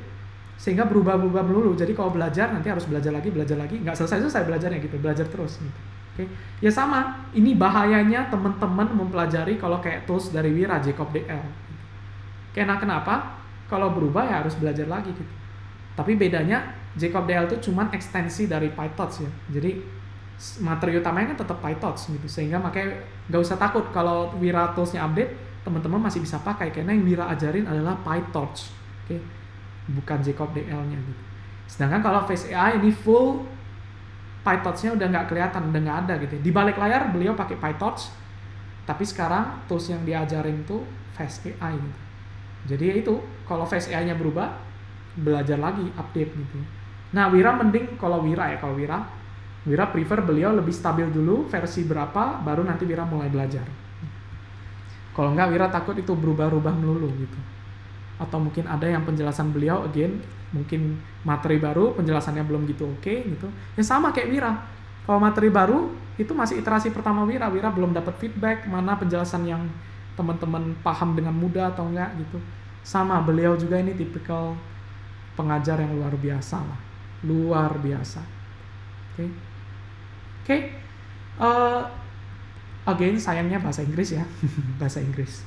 sehingga berubah-ubah melulu. Jadi kalau belajar nanti harus belajar lagi, nggak selesai belajarnya gitu, belajar terus gitu. Oke, ya sama. Ini bahayanya teman-teman mempelajari kalau kayak tools dari Wira, Jacob DL. Karena kenapa? Kalau berubah ya harus belajar lagi gitu. Tapi bedanya Jacob DL itu cuman ekstensi dari PyTorch ya. Jadi materi utamanya kan tetap PyTorch gitu. Sehingga makanya nggak usah takut kalau Wira toolsnya update, teman-teman masih bisa pakai. Karena yang Wira ajarin adalah PyTorch. Oke, bukan Jacob DL-nya gitu. Sedangkan kalau Fast AI ini full PyTorch-nya udah nggak kelihatan, udah nggak ada gitu. Di balik layar beliau pakai PyTorch, tapi sekarang tools yang diajarin tuh Fast AI gitu. Jadi ya itu, kalau Fast AI-nya berubah, belajar lagi, update gitu. Nah, Wira mending kalau Wira prefer beliau lebih stabil dulu, versi berapa, baru nanti Wira mulai belajar. Kalau nggak, Wira takut itu berubah-ubah melulu gitu. atau mungkin ada yang penjelasan beliau again mungkin materi baru penjelasannya belum gitu oke gitu. Ya sama kayak Wira. Kalau materi baru itu masih iterasi pertama Wira belum dapat feedback mana penjelasan yang teman-teman paham dengan mudah atau enggak gitu. Sama beliau juga ini tipikal pengajar yang luar biasa lah. Luar biasa. Oke. Again sayangnya bahasa Inggris ya. Bahasa Inggris.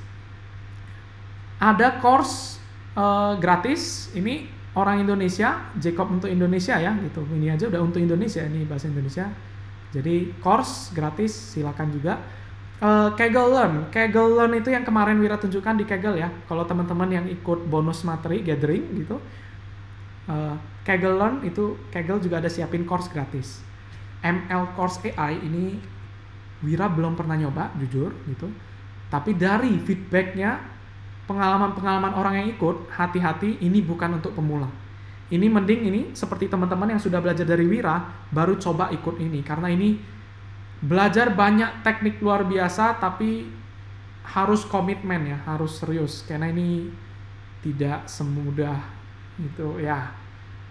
Ada course gratis ini orang Indonesia, Jacob untuk Indonesia ya gitu. Ini aja udah untuk Indonesia, ini bahasa Indonesia. Jadi course gratis silakan juga. Kaggle Learn itu yang kemarin Wira tunjukkan di Kaggle ya. Kalau teman-teman yang ikut bonus materi gathering gitu, Kaggle Learn itu Kaggle juga ada siapin course gratis. ML course AI ini Wira belum pernah nyoba jujur gitu. Tapi dari feedbacknya, pengalaman-pengalaman orang yang ikut, hati-hati ini bukan untuk pemula. Ini mending ini seperti teman-teman yang sudah belajar dari Wira baru coba ikut ini karena ini belajar banyak teknik luar biasa tapi harus komitmen ya, harus serius karena ini tidak semudah gitu ya.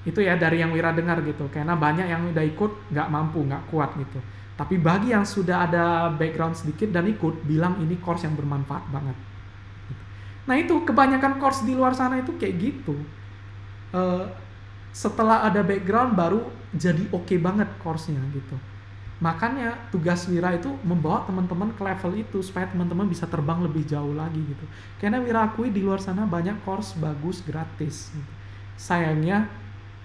Itu ya dari yang Wira dengar gitu, karena banyak yang udah ikut nggak mampu, nggak kuat gitu. Tapi bagi yang sudah ada background sedikit dan ikut, bilang ini course yang bermanfaat banget. Nah itu kebanyakan course di luar sana itu kayak gitu. Setelah ada background baru jadi oke banget course-nya gitu. Makanya tugas Wira itu membawa teman-teman ke level itu supaya teman-teman bisa terbang lebih jauh lagi gitu. Karena Wira akui di luar sana banyak course bagus gratis gitu. Sayangnya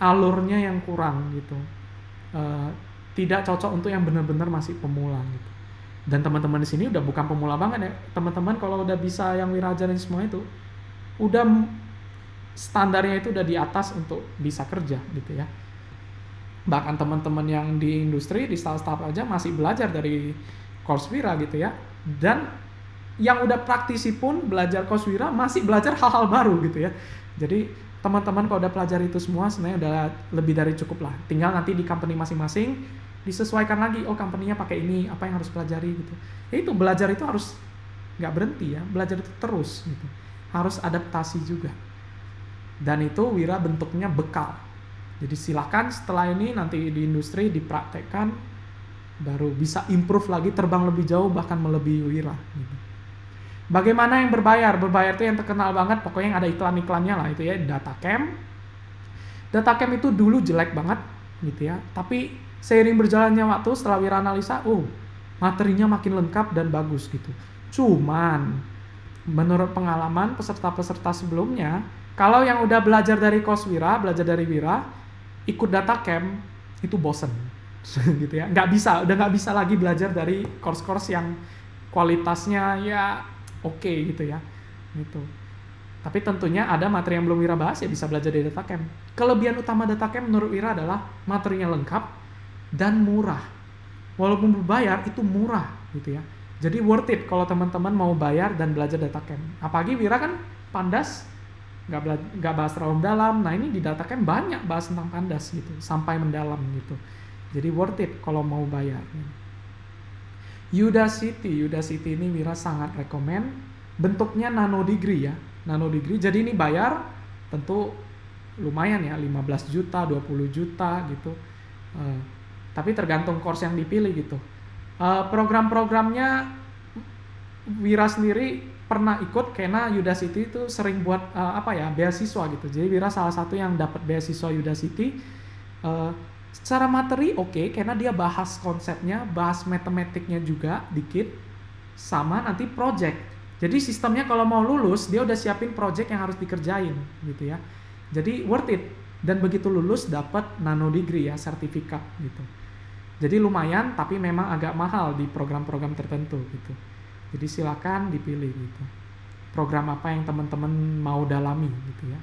alurnya yang kurang gitu. Tidak cocok untuk yang benar-benar masih pemula gitu. Dan teman-teman di sini udah bukan pemula banget ya. Teman-teman kalau udah bisa yang Wira ajarin semua itu udah standarnya itu udah di atas untuk bisa kerja gitu ya. Bahkan teman-teman yang di industri, di startup aja masih belajar dari course Wira gitu ya. Dan yang udah praktisi pun belajar course Wira masih belajar hal-hal baru gitu ya. Jadi teman-teman kalau udah pelajari itu semua sebenarnya udah lebih dari cukup lah. Tinggal nanti di company masing-masing disesuaikan lagi, oh company-nya pakai ini, apa yang harus pelajari gitu. Ya itu belajar itu harus nggak berhenti ya, belajar itu terus gitu. Harus adaptasi juga. Dan itu Wira bentuknya bekal. Jadi silakan setelah ini nanti di industri dipraktekkan baru bisa improve lagi, terbang lebih jauh bahkan melebihi Wira gitu. Bagaimana yang berbayar? Berbayar itu yang terkenal banget, pokoknya yang ada iklan-iklannya lah itu ya, Datacamp. Datacamp itu dulu jelek banget gitu ya, tapi seiring berjalannya waktu setelah Wira analisa, materinya makin lengkap dan bagus gitu. Cuman menurut pengalaman peserta-peserta sebelumnya, kalau yang udah belajar dari course Wira, belajar dari Wira, ikut Datacamp itu bosen gitu ya, udah nggak bisa lagi belajar dari course-course yang kualitasnya ya oke gitu ya gitu. Tapi tentunya ada materi yang belum Wira bahas ya bisa belajar dari Datacamp. Kelebihan utama Datacamp menurut Wira adalah materinya lengkap dan murah. Walaupun berbayar itu murah gitu ya. Jadi worth it kalau teman-teman mau bayar dan belajar Datacamp. Apalagi Wira kan Pandas nggak bahas terlalu dalam. Nah ini di Datacamp banyak bahas tentang Pandas gitu, sampai mendalam gitu. Jadi worth it kalau mau bayar. Udacity ini Wira sangat rekomen. Bentuknya nano degree ya, nano degree. Jadi ini bayar tentu lumayan ya, 15 juta, 20 juta gitu. Tapi tergantung course yang dipilih gitu. Program-programnya Wira sendiri pernah ikut karena Udacity itu sering buat beasiswa gitu. Jadi Wira salah satu yang dapat beasiswa Udacity. Secara materi oke, karena dia bahas konsepnya, bahas matematiknya juga dikit, sama nanti project. Jadi sistemnya kalau mau lulus dia udah siapin project yang harus dikerjain gitu ya. Jadi worth it. Dan begitu lulus dapat nano degree ya, sertifikat gitu. Jadi lumayan tapi memang agak mahal di program-program tertentu gitu. Jadi silakan dipilih gitu. Program apa yang teman-teman mau dalami gitu ya.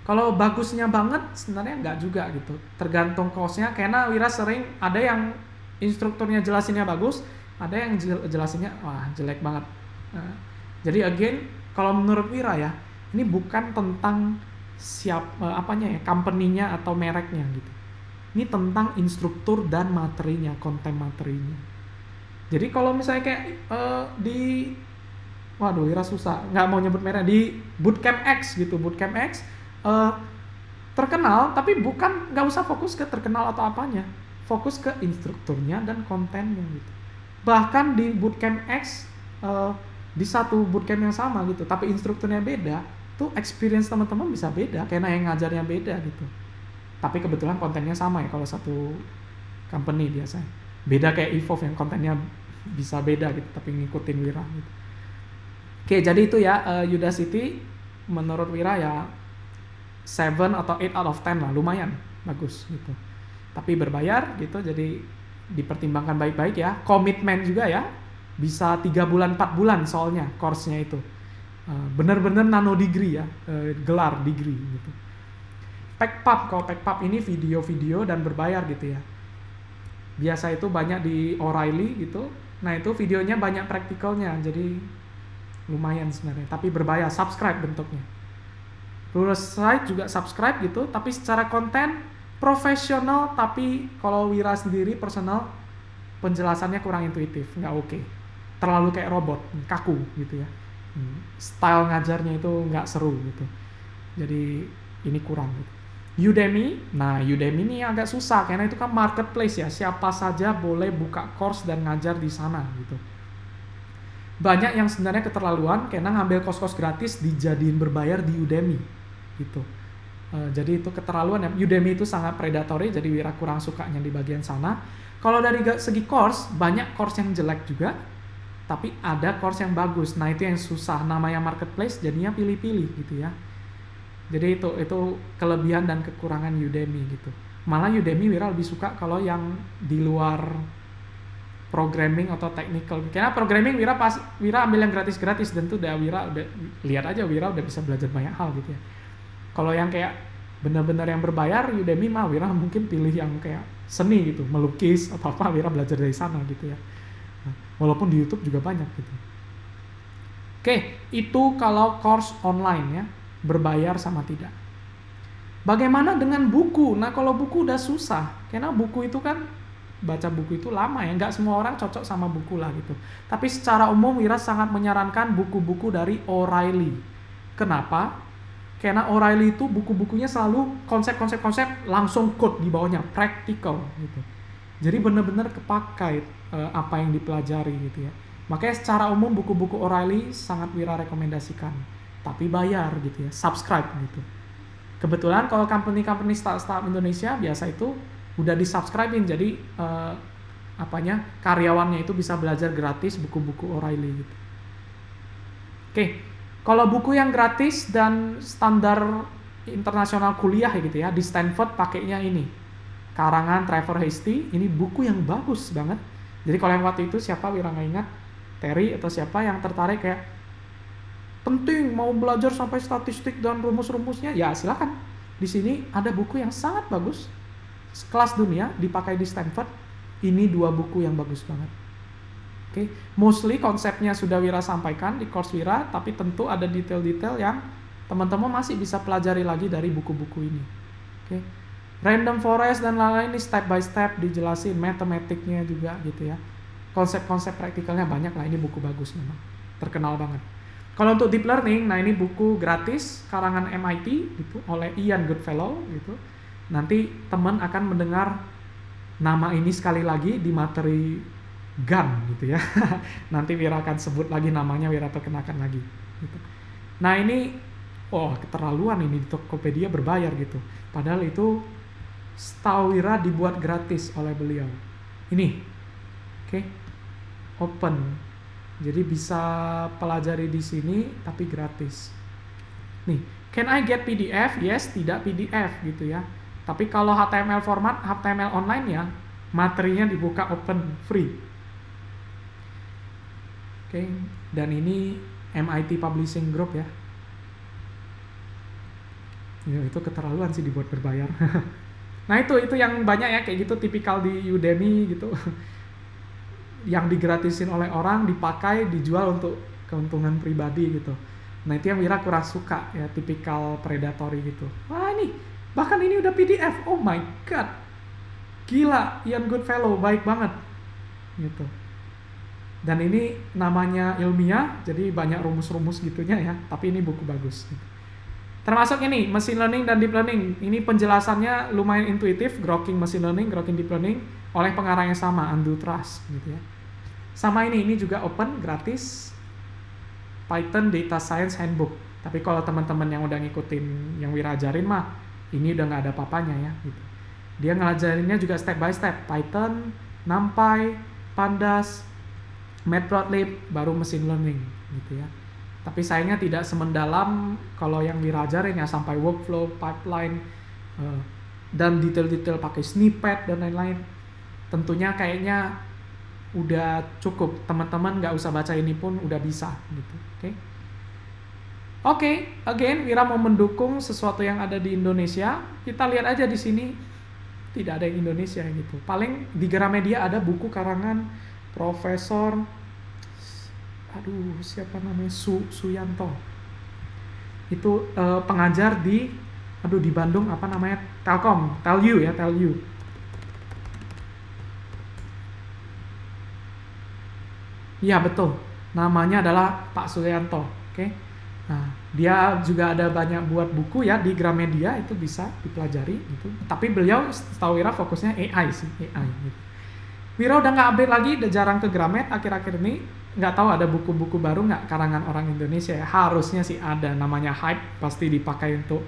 Kalau bagusnya banget sebenarnya enggak juga gitu. Tergantung course-nya, karena Wira sering ada yang instrukturnya jelasinnya bagus, ada yang jelasinnya wah jelek banget. Jadi again kalau menurut Wira ya, ini bukan tentang company-nya atau mereknya gitu. Ini tentang instruktur dan materinya, konten materinya. Jadi kalau misalnya kayak di waduh Wira susah, nggak mau nyebut merek, di Bootcamp X gitu. Bootcamp X terkenal, tapi bukan, nggak usah fokus ke terkenal atau apanya, fokus ke instrukturnya dan kontennya gitu. Bahkan di Bootcamp X di satu bootcamp yang sama gitu, tapi instrukturnya beda, tuh experience teman-teman bisa beda karena yang ngajarnya beda gitu. Tapi kebetulan kontennya sama ya kalau satu company biasanya. Beda kayak Evolve yang kontennya bisa beda gitu, tapi ngikutin Wira gitu. Oke, jadi itu ya Udacity menurut Wira ya 7 atau 8 out of 10 lah, lumayan bagus gitu. Tapi berbayar gitu, jadi dipertimbangkan baik-baik ya. Komitmen juga ya, bisa 3 bulan 4 bulan soalnya course-nya itu. Bener-bener nano degree ya, gelar degree gitu. PackPub, kalau PackPub ini video-video dan berbayar gitu ya. Biasa itu banyak di O'Reilly gitu. Nah itu videonya banyak praktikalnya, jadi lumayan sebenarnya, tapi berbayar, subscribe bentuknya. Pluralsight juga subscribe gitu, tapi secara konten profesional, tapi kalau Wira sendiri personal penjelasannya kurang intuitif, nggak oke. Terlalu kayak robot, kaku gitu ya. Style ngajarnya itu nggak seru gitu. Jadi ini kurang gitu. Udemy, nah Udemy ini agak susah karena itu kan marketplace ya, siapa saja boleh buka course dan ngajar di sana gitu. Banyak yang sebenarnya keterlaluan karena ngambil course-course gratis dijadiin berbayar di Udemy gitu. Jadi itu keterlaluan ya. Udemy itu sangat predatory, jadi Wira kurang sukanya di bagian sana. Kalau dari segi course, banyak course yang jelek juga, tapi ada course yang bagus. Nah itu yang susah, namanya marketplace jadinya pilih-pilih gitu ya. Jadi itu kelebihan dan kekurangan Udemy gitu. Malah Udemy Wira lebih suka kalau yang di luar programming atau technical. Karena programming Wira ambil yang gratis-gratis, dan tuh Wira udah lihat aja, Wira udah bisa belajar banyak hal gitu ya. Kalau yang kayak benar-benar yang berbayar Udemy mah Wira mungkin pilih yang kayak seni gitu, melukis atau apa, Wira belajar dari sana gitu ya. Walaupun di YouTube juga banyak gitu. Oke, itu kalau course online ya, berbayar sama tidak. Bagaimana dengan buku? Nah kalau buku udah susah, karena buku itu kan baca buku itu lama ya, nggak semua orang cocok sama buku lah gitu. Tapi secara umum Wira sangat menyarankan buku-buku dari O'Reilly. Kenapa? Karena O'Reilly itu buku-bukunya selalu konsep langsung code di bawahnya, practical gitu. Jadi benar-benar kepakai apa yang dipelajari gitu ya. Makanya secara umum buku-buku O'Reilly sangat Wira rekomendasikan. Tapi bayar gitu ya, subscribe gitu. Kebetulan kalau company-company startup Indonesia biasa itu udah di-subscribe-in, jadi karyawannya itu bisa belajar gratis buku-buku O'Reilly gitu. Oke, kalau buku yang gratis dan standar internasional kuliah gitu ya, di Stanford pakainya ini, karangan Trevor Hasty, ini buku yang bagus banget. Jadi kalau yang waktu itu siapa Wira nggak ingat, Terry atau siapa yang tertarik kayak penting mau belajar sampai statistik dan rumus-rumusnya, ya silakan. Di sini ada buku yang sangat bagus, kelas dunia, dipakai di Stanford. Ini 2 buku yang bagus banget. Oke, mostly konsepnya sudah Wira sampaikan di course Wira, tapi tentu ada detail-detail yang teman-teman masih bisa pelajari lagi dari buku-buku ini. Oke, random forest dan lain-lain ini step by step dijelasin, matematiknya juga gitu ya. Konsep-konsep praktikalnya banyak lah, ini buku bagus memang, terkenal banget. Kalau untuk deep learning, nah ini buku gratis karangan MIT gitu oleh Ian Goodfellow gitu. Nanti teman akan mendengar nama ini sekali lagi di materi GAN gitu ya. Nanti Wira akan sebut lagi namanya, Wira perkenalkan lagi gitu. Nah ini keterlaluan, ini di Tokopedia berbayar gitu. Padahal itu setahu Wira dibuat gratis oleh beliau. Ini open. Jadi bisa pelajari di sini tapi gratis. Nih, can I get PDF? Yes, tidak PDF gitu ya. Tapi kalau HTML format, HTML online ya, materinya dibuka open free. Oke, dan ini MIT Publishing Group ya. Ya itu keterlaluan sih dibuat berbayar. Nah itu yang banyak ya kayak gitu, tipikal di Udemy gitu. Yang digratisin oleh orang, dipakai, dijual untuk keuntungan pribadi gitu. Nah itu yang Wira kurang suka ya, tipikal predatory gitu. Wah ini, bahkan ini udah PDF, oh my god, gila, Ian Goodfellow baik banget gitu. Dan ini namanya ilmiah, jadi banyak rumus-rumus gitunya ya, tapi ini buku bagus. Termasuk ini, machine learning dan deep learning. Ini penjelasannya lumayan intuitif, Grokking machine learning, Grokking deep learning, oleh pengarang yang sama, Andrew Trust gitu ya. Sama ini juga open, gratis, Python Data Science Handbook. Tapi kalau teman-teman yang udah ngikutin yang Wira ajarin mah, ini udah nggak ada papanya ya gitu. Dia ngajarinnya juga step by step, Python, NumPy, Pandas, Matplotlib, baru machine learning gitu ya. Tapi sayangnya tidak semendalam kalau yang Wira ajarin ya, sampai workflow, pipeline, dan detail-detail pakai snippet dan lain-lain. Tentunya kayaknya udah cukup, teman-teman nggak usah baca ini pun udah bisa gitu. Oke, again Wira mau mendukung sesuatu yang ada di Indonesia. Kita lihat aja di sini tidak ada yang Indonesia gitu. Paling di Gramedia ada buku karangan Profesor siapa namanya, Suyanto. Itu pengajar di Bandung, apa namanya, Telkom, Telu. Iya betul, namanya adalah Pak Suyanto. Oke. Nah, dia juga ada banyak buat buku ya di Gramedia, itu bisa dipelajari gitu. Tapi beliau setahu Wira fokusnya AI gitu. Wira udah nggak update lagi, udah jarang ke Gramet akhir-akhir ini. Nggak tahu ada buku-buku baru nggak karangan orang Indonesia ya. Harusnya sih ada, namanya hype, pasti dipakai untuk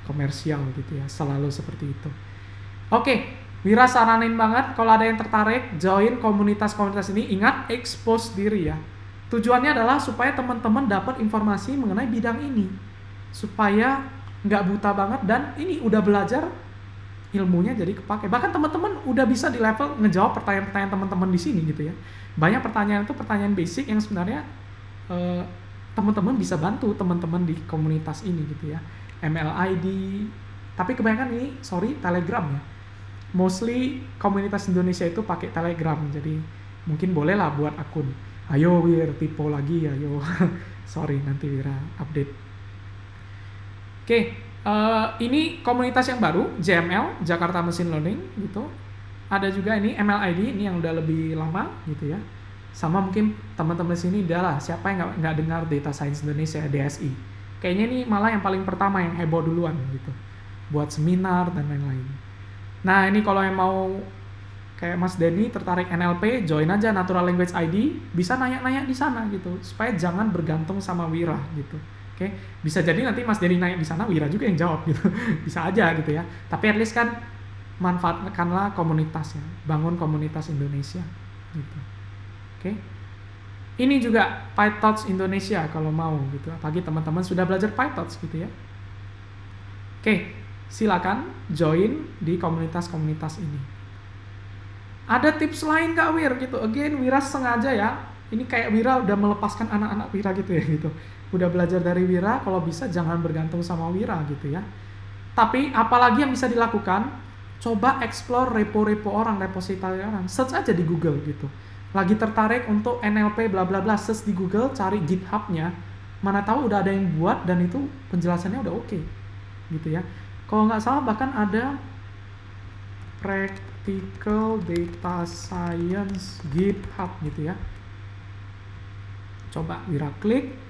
komersial gitu ya, selalu seperti itu. Oke, Wira saranin banget kalau ada yang tertarik join komunitas-komunitas ini. Ingat, expose diri ya. Tujuannya adalah supaya teman-teman dapat informasi mengenai bidang ini, supaya nggak buta banget, dan ini udah belajar ilmunya jadi kepake. Bahkan teman-teman udah bisa di level ngejawab pertanyaan-pertanyaan teman-teman di sini gitu ya. Banyak pertanyaan itu pertanyaan basic yang sebenarnya teman-teman bisa bantu teman-teman di komunitas ini gitu ya. MLID, tapi kebanyakan ini Telegram ya. Mostly komunitas Indonesia itu pakai Telegram, jadi mungkin bolehlah buat akun. Ayo Wir, typo lagi ayo. Sorry, nanti Wira update. Oke. Ini komunitas yang baru, JML, Jakarta Machine Learning gitu. Ada juga ini MLID, ini yang udah lebih lama gitu ya. Sama mungkin teman-teman sini adalah siapa yang nggak dengar Data Science Indonesia, DSI. Kayaknya ini malah yang paling pertama yang heboh duluan gitu, buat seminar dan lain-lain. Nah ini kalau yang mau kayak Mas Denny tertarik NLP, join aja Natural Language ID, bisa nanya-nanya di sana gitu, supaya jangan bergantung sama Wira gitu. Oke, bisa jadi nanti Mas Denny nanya di sana, Wira juga yang jawab gitu. Bisa aja gitu ya. Tapi at least kan manfaatkanlah komunitasnya, bangun komunitas Indonesia gitu. Oke. Ini juga PyTorch Indonesia kalau mau gitu. Apalagi teman-teman sudah belajar PyTorch gitu ya. Oke, silakan join di komunitas-komunitas ini. Ada tips lain Kak Wir gitu. Again, Wira sengaja ya. Ini kayak Wira udah melepaskan anak-anak Wira gitu ya gitu. Udah belajar dari Wira, kalau bisa jangan bergantung sama Wira gitu ya. Tapi apalagi yang bisa dilakukan, coba explore repo-repo orang, repository orang. Search aja di Google gitu. Lagi tertarik untuk NLP bla bla bla, search di Google, cari GitHub-nya. Mana tahu udah ada yang buat dan itu penjelasannya udah oke. Gitu ya. Kalau nggak salah bahkan ada Practical Data Science GitHub gitu ya. Coba Wira klik.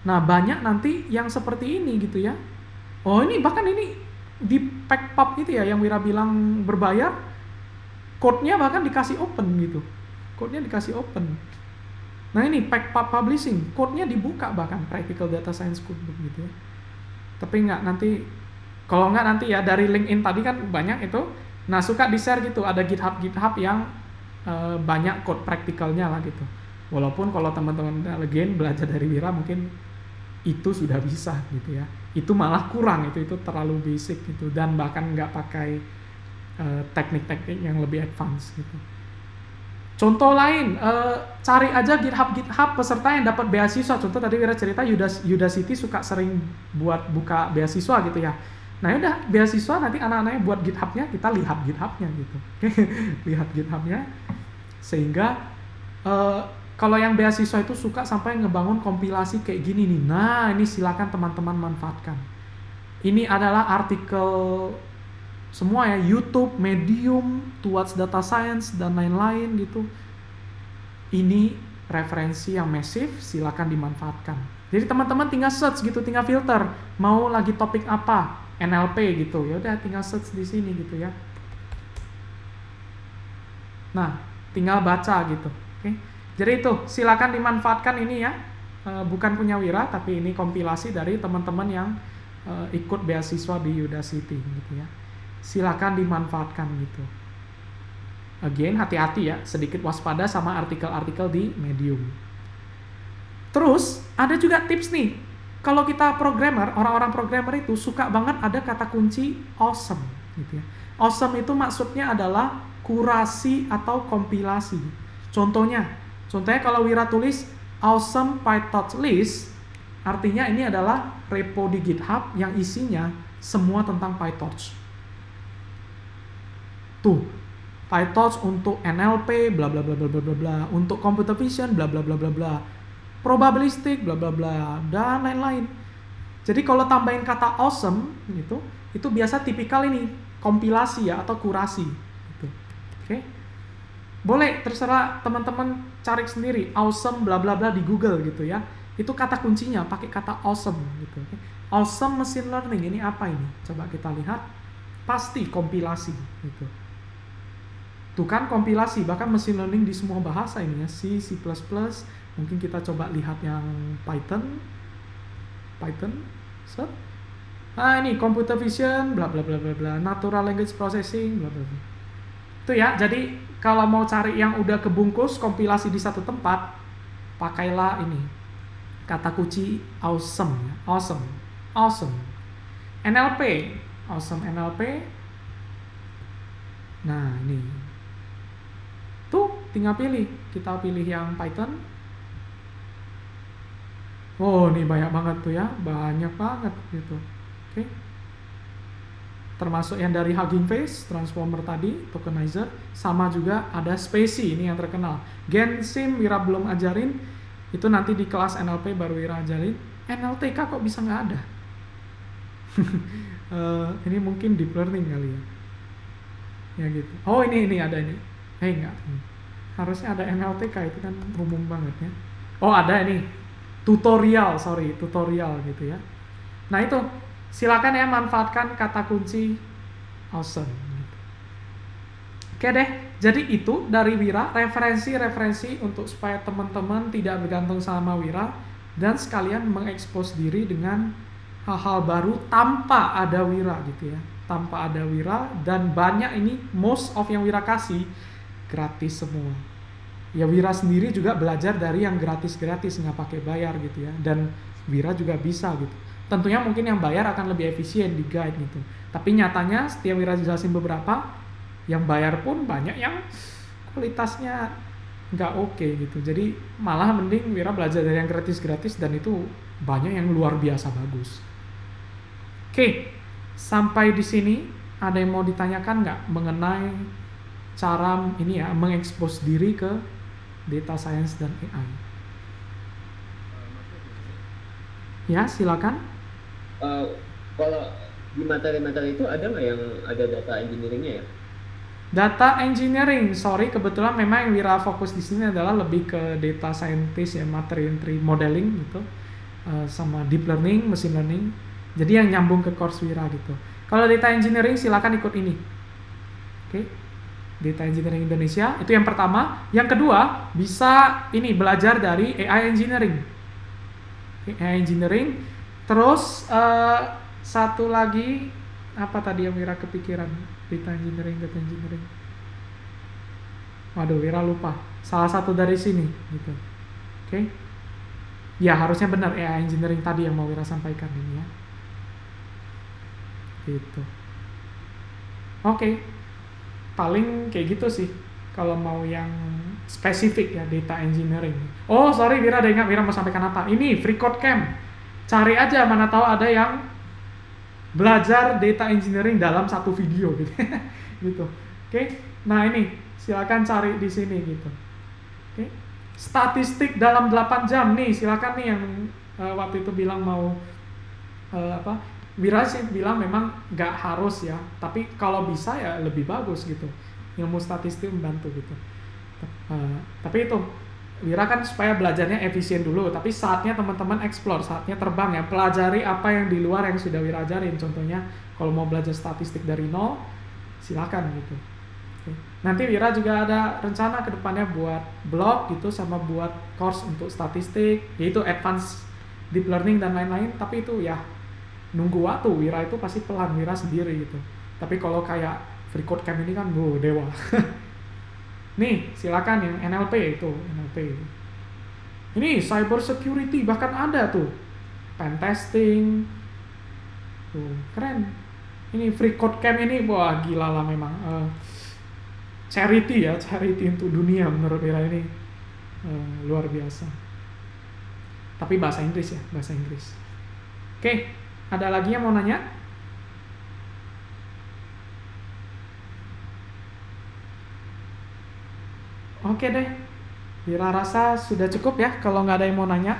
Nah banyak nanti yang seperti ini gitu ya. Oh ini bahkan ini di PackPub itu ya yang Wira bilang berbayar, code-nya bahkan dikasih open gitu. Code-nya dikasih open. Nah ini PackPub Publishing, code-nya dibuka bahkan, Practical Data Science Codebook gitu ya. Tapi nggak nanti, kalau nggak nanti ya dari LinkedIn tadi kan banyak itu. Nah suka di-share gitu, ada GitHub yang banyak code praktikalnya lah gitu. Walaupun kalau teman-teman again belajar dari Wira mungkin itu sudah bisa gitu ya. Itu malah kurang, itu terlalu basic gitu, dan bahkan nggak pakai teknik-teknik yang lebih advance gitu. Contoh lain, cari aja GitHub peserta yang dapat beasiswa. Contoh tadi Wira cerita Udacity suka sering buat buka beasiswa gitu ya. Nah udah beasiswa nanti anak-anaknya buat GitHub-nya, kita lihat GitHub-nya gitu. Lihat GitHub-nya sehingga kalau yang beasiswa itu suka sampai ngebangun kompilasi kayak gini nih. Nah ini silakan teman-teman manfaatkan. Ini adalah artikel semua ya, YouTube, Medium, Towards Data Science dan lain-lain gitu. Ini referensi yang masif, silakan dimanfaatkan. Jadi teman-teman tinggal search gitu, tinggal filter, mau lagi topik apa, NLP gitu, ya udah tinggal search di sini gitu ya. Nah, tinggal baca gitu. Oke. Jadi itu, silakan dimanfaatkan ini ya. Bukan punya Wira, tapi ini kompilasi dari teman-teman yang ikut beasiswa di Udacity gitu ya. Silakan dimanfaatkan gitu. Again, hati-hati ya, sedikit waspada sama artikel-artikel di Medium. Terus, ada juga tips nih. Kalau kita programmer, orang-orang programmer itu suka banget ada kata kunci awesome gitu ya. Awesome itu maksudnya adalah kurasi atau kompilasi. Contohnya kalau Wira tulis awesome PyTorch list, artinya ini adalah repo di GitHub yang isinya semua tentang PyTorch. Tuh, PyTorch untuk NLP bla bla bla bla bla bla, untuk computer vision bla bla bla bla bla, probabilistik bla bla bla, dan lain-lain. Jadi kalau tambahin kata awesome gitu, itu biasa tipikal ini kompilasi ya atau kurasi gitu. Oke. Boleh terserah teman-teman cari sendiri awesome bla bla bla di Google gitu ya. Itu kata kuncinya pakai kata awesome gitu. Awesome machine learning ini apa ini? Coba kita lihat. Pasti kompilasi gitu. Tuh kan kompilasi, bahkan machine learning di semua bahasa ini ya, C, C++, mungkin kita coba lihat yang Python, set. Nah ini computer vision, bla bla bla bla bla, natural language processing, bla bla bla. Itu ya, jadi kalau mau cari yang udah kebungkus kompilasi di satu tempat, pakailah ini kata kunci awesome, ya. Awesome. NLP, awesome NLP. Nah ini. Tuh, tinggal pilih. Kita pilih yang Python. Oh, ini banyak banget tuh ya. Banyak banget gitu. Oke. Termasuk yang dari Hugging Face, Transformer tadi, Tokenizer. Sama juga ada Spacey, ini yang terkenal. Gensim, Wira belum ajarin. Itu nanti di kelas NLP baru Wira ajarin. NLTK kok bisa nggak ada? Ini mungkin deep learning kali ya. Ya gitu. Oh, ini ada ini. Enggak. Harusnya ada NLTK, itu kan umum banget ya. Oh, ada ini. Tutorial gitu ya. Nah, itu silakan ya manfaatkan kata kunci awesome gitu. Oke deh. Jadi itu dari Wira, referensi untuk supaya teman-teman tidak bergantung sama Wira dan sekalian mengekspos diri dengan hal-hal baru tanpa ada Wira gitu ya. Tanpa ada Wira, dan banyak ini most of yang Wira kasih gratis semua. Ya Wira sendiri juga belajar dari yang gratis-gratis, nggak pakai bayar gitu ya. Dan Wira juga bisa gitu. Tentunya mungkin yang bayar akan lebih efisien di guide gitu. Tapi nyatanya setiap Wira jelasin beberapa, yang bayar pun banyak yang kualitasnya nggak oke gitu. Jadi malah mending Wira belajar dari yang gratis-gratis, dan itu banyak yang luar biasa bagus. Oke, sampai di sini ada yang mau ditanyakan nggak mengenai cara ini ya, mengekspos diri ke data science dan AI? Ya, silakan. Kalau di materi-materi itu ada nggak yang ada data engineering-nya ya? Data engineering, sorry, kebetulan memang yang Wira fokus di sini adalah lebih ke data scientist ya, materi modeling gitu, sama deep learning, machine learning. Jadi yang nyambung ke course Wira gitu. Kalau data engineering silakan ikut ini. Oke. Data Engineering Indonesia, itu yang pertama. Yang kedua, bisa ini belajar dari AI Engineering. AI Engineering. Terus satu lagi, apa tadi yang Wira kepikiran? Data Engineering. Waduh, Wira lupa. Salah satu dari sini gitu. Oke. Ya, harusnya benar AI Engineering tadi yang mau Wira sampaikan ini ya. Gitu. Oke. Paling kayak gitu sih kalau mau yang spesifik ya, data engineering. Oh sorry, Wira ada ingat, Wira mau sampaikan apa. Ini Free Code Camp, cari aja, mana tahu ada yang belajar data engineering dalam satu video gitu. Gitu. Oke. Nah ini silakan cari di sini gitu. Oke. Statistik dalam 8 jam nih, silakan nih yang waktu itu bilang mau Wira sih bilang memang nggak harus ya, tapi kalau bisa ya lebih bagus gitu. Ilmu statistik membantu gitu. Tapi itu Wira kan supaya belajarnya efisien dulu, tapi saatnya teman-teman explore, saatnya terbang ya, pelajari apa yang di luar yang sudah Wira ajarin. Contohnya kalau mau belajar statistik dari nol, silakan gitu. Oke. Nanti Wira juga ada rencana ke depannya buat blog gitu sama buat course untuk statistik, yaitu advance deep learning dan lain-lain, tapi itu ya nunggu waktu. Wira itu pasti pelan, Wira sendiri gitu. Tapi kalau kayak free code camp ini kan dewa. Nih, silakan yang NLP itu, NLP. Ini cyber security bahkan ada tuh. Pen testing. Tuh, keren. Ini free code camp ini wah gila lah memang. Charity ya, charity untuk dunia menurut Wira ini. Luar biasa. Tapi bahasa Inggris ya, bahasa Inggris. Oke, ada lagi yang mau nanya? Oke deh, Wira rasa sudah cukup ya. Kalau nggak ada yang mau nanya,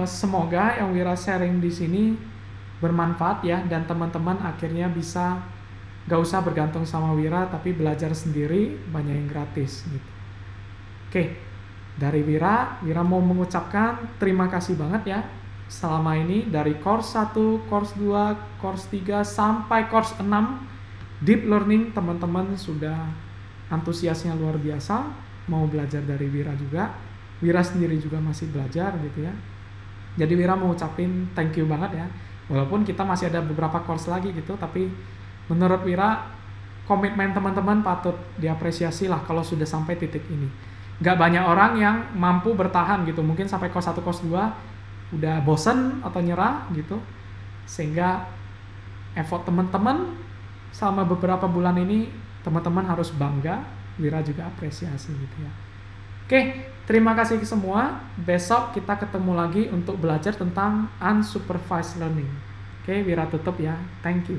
semoga yang Wira sharing di sini bermanfaat ya, dan teman-teman akhirnya bisa nggak usah bergantung sama Wira, tapi belajar sendiri, banyak yang gratis gitu. Oke, dari Wira mau mengucapkan terima kasih banget ya. Selama ini dari course 1, course 2, course 3, sampai course 6, deep learning teman-teman sudah antusiasnya luar biasa. Mau belajar dari Wira juga, Wira sendiri juga masih belajar gitu ya. Jadi Wira mau ucapin thank you banget ya. Walaupun kita masih ada beberapa course lagi gitu, tapi menurut Wira komitmen teman-teman patut diapresiasi lah kalau sudah sampai titik ini. Gak banyak orang yang mampu bertahan gitu, mungkin sampai course 1, course 2 udah bosen atau nyerah gitu. Sehingga effort teman-teman selama beberapa bulan ini, teman-teman harus bangga. Wira juga apresiasi gitu ya. Oke, terima kasih semua. Besok kita ketemu lagi untuk belajar tentang unsupervised learning. Oke, Wira tutup ya. Thank you.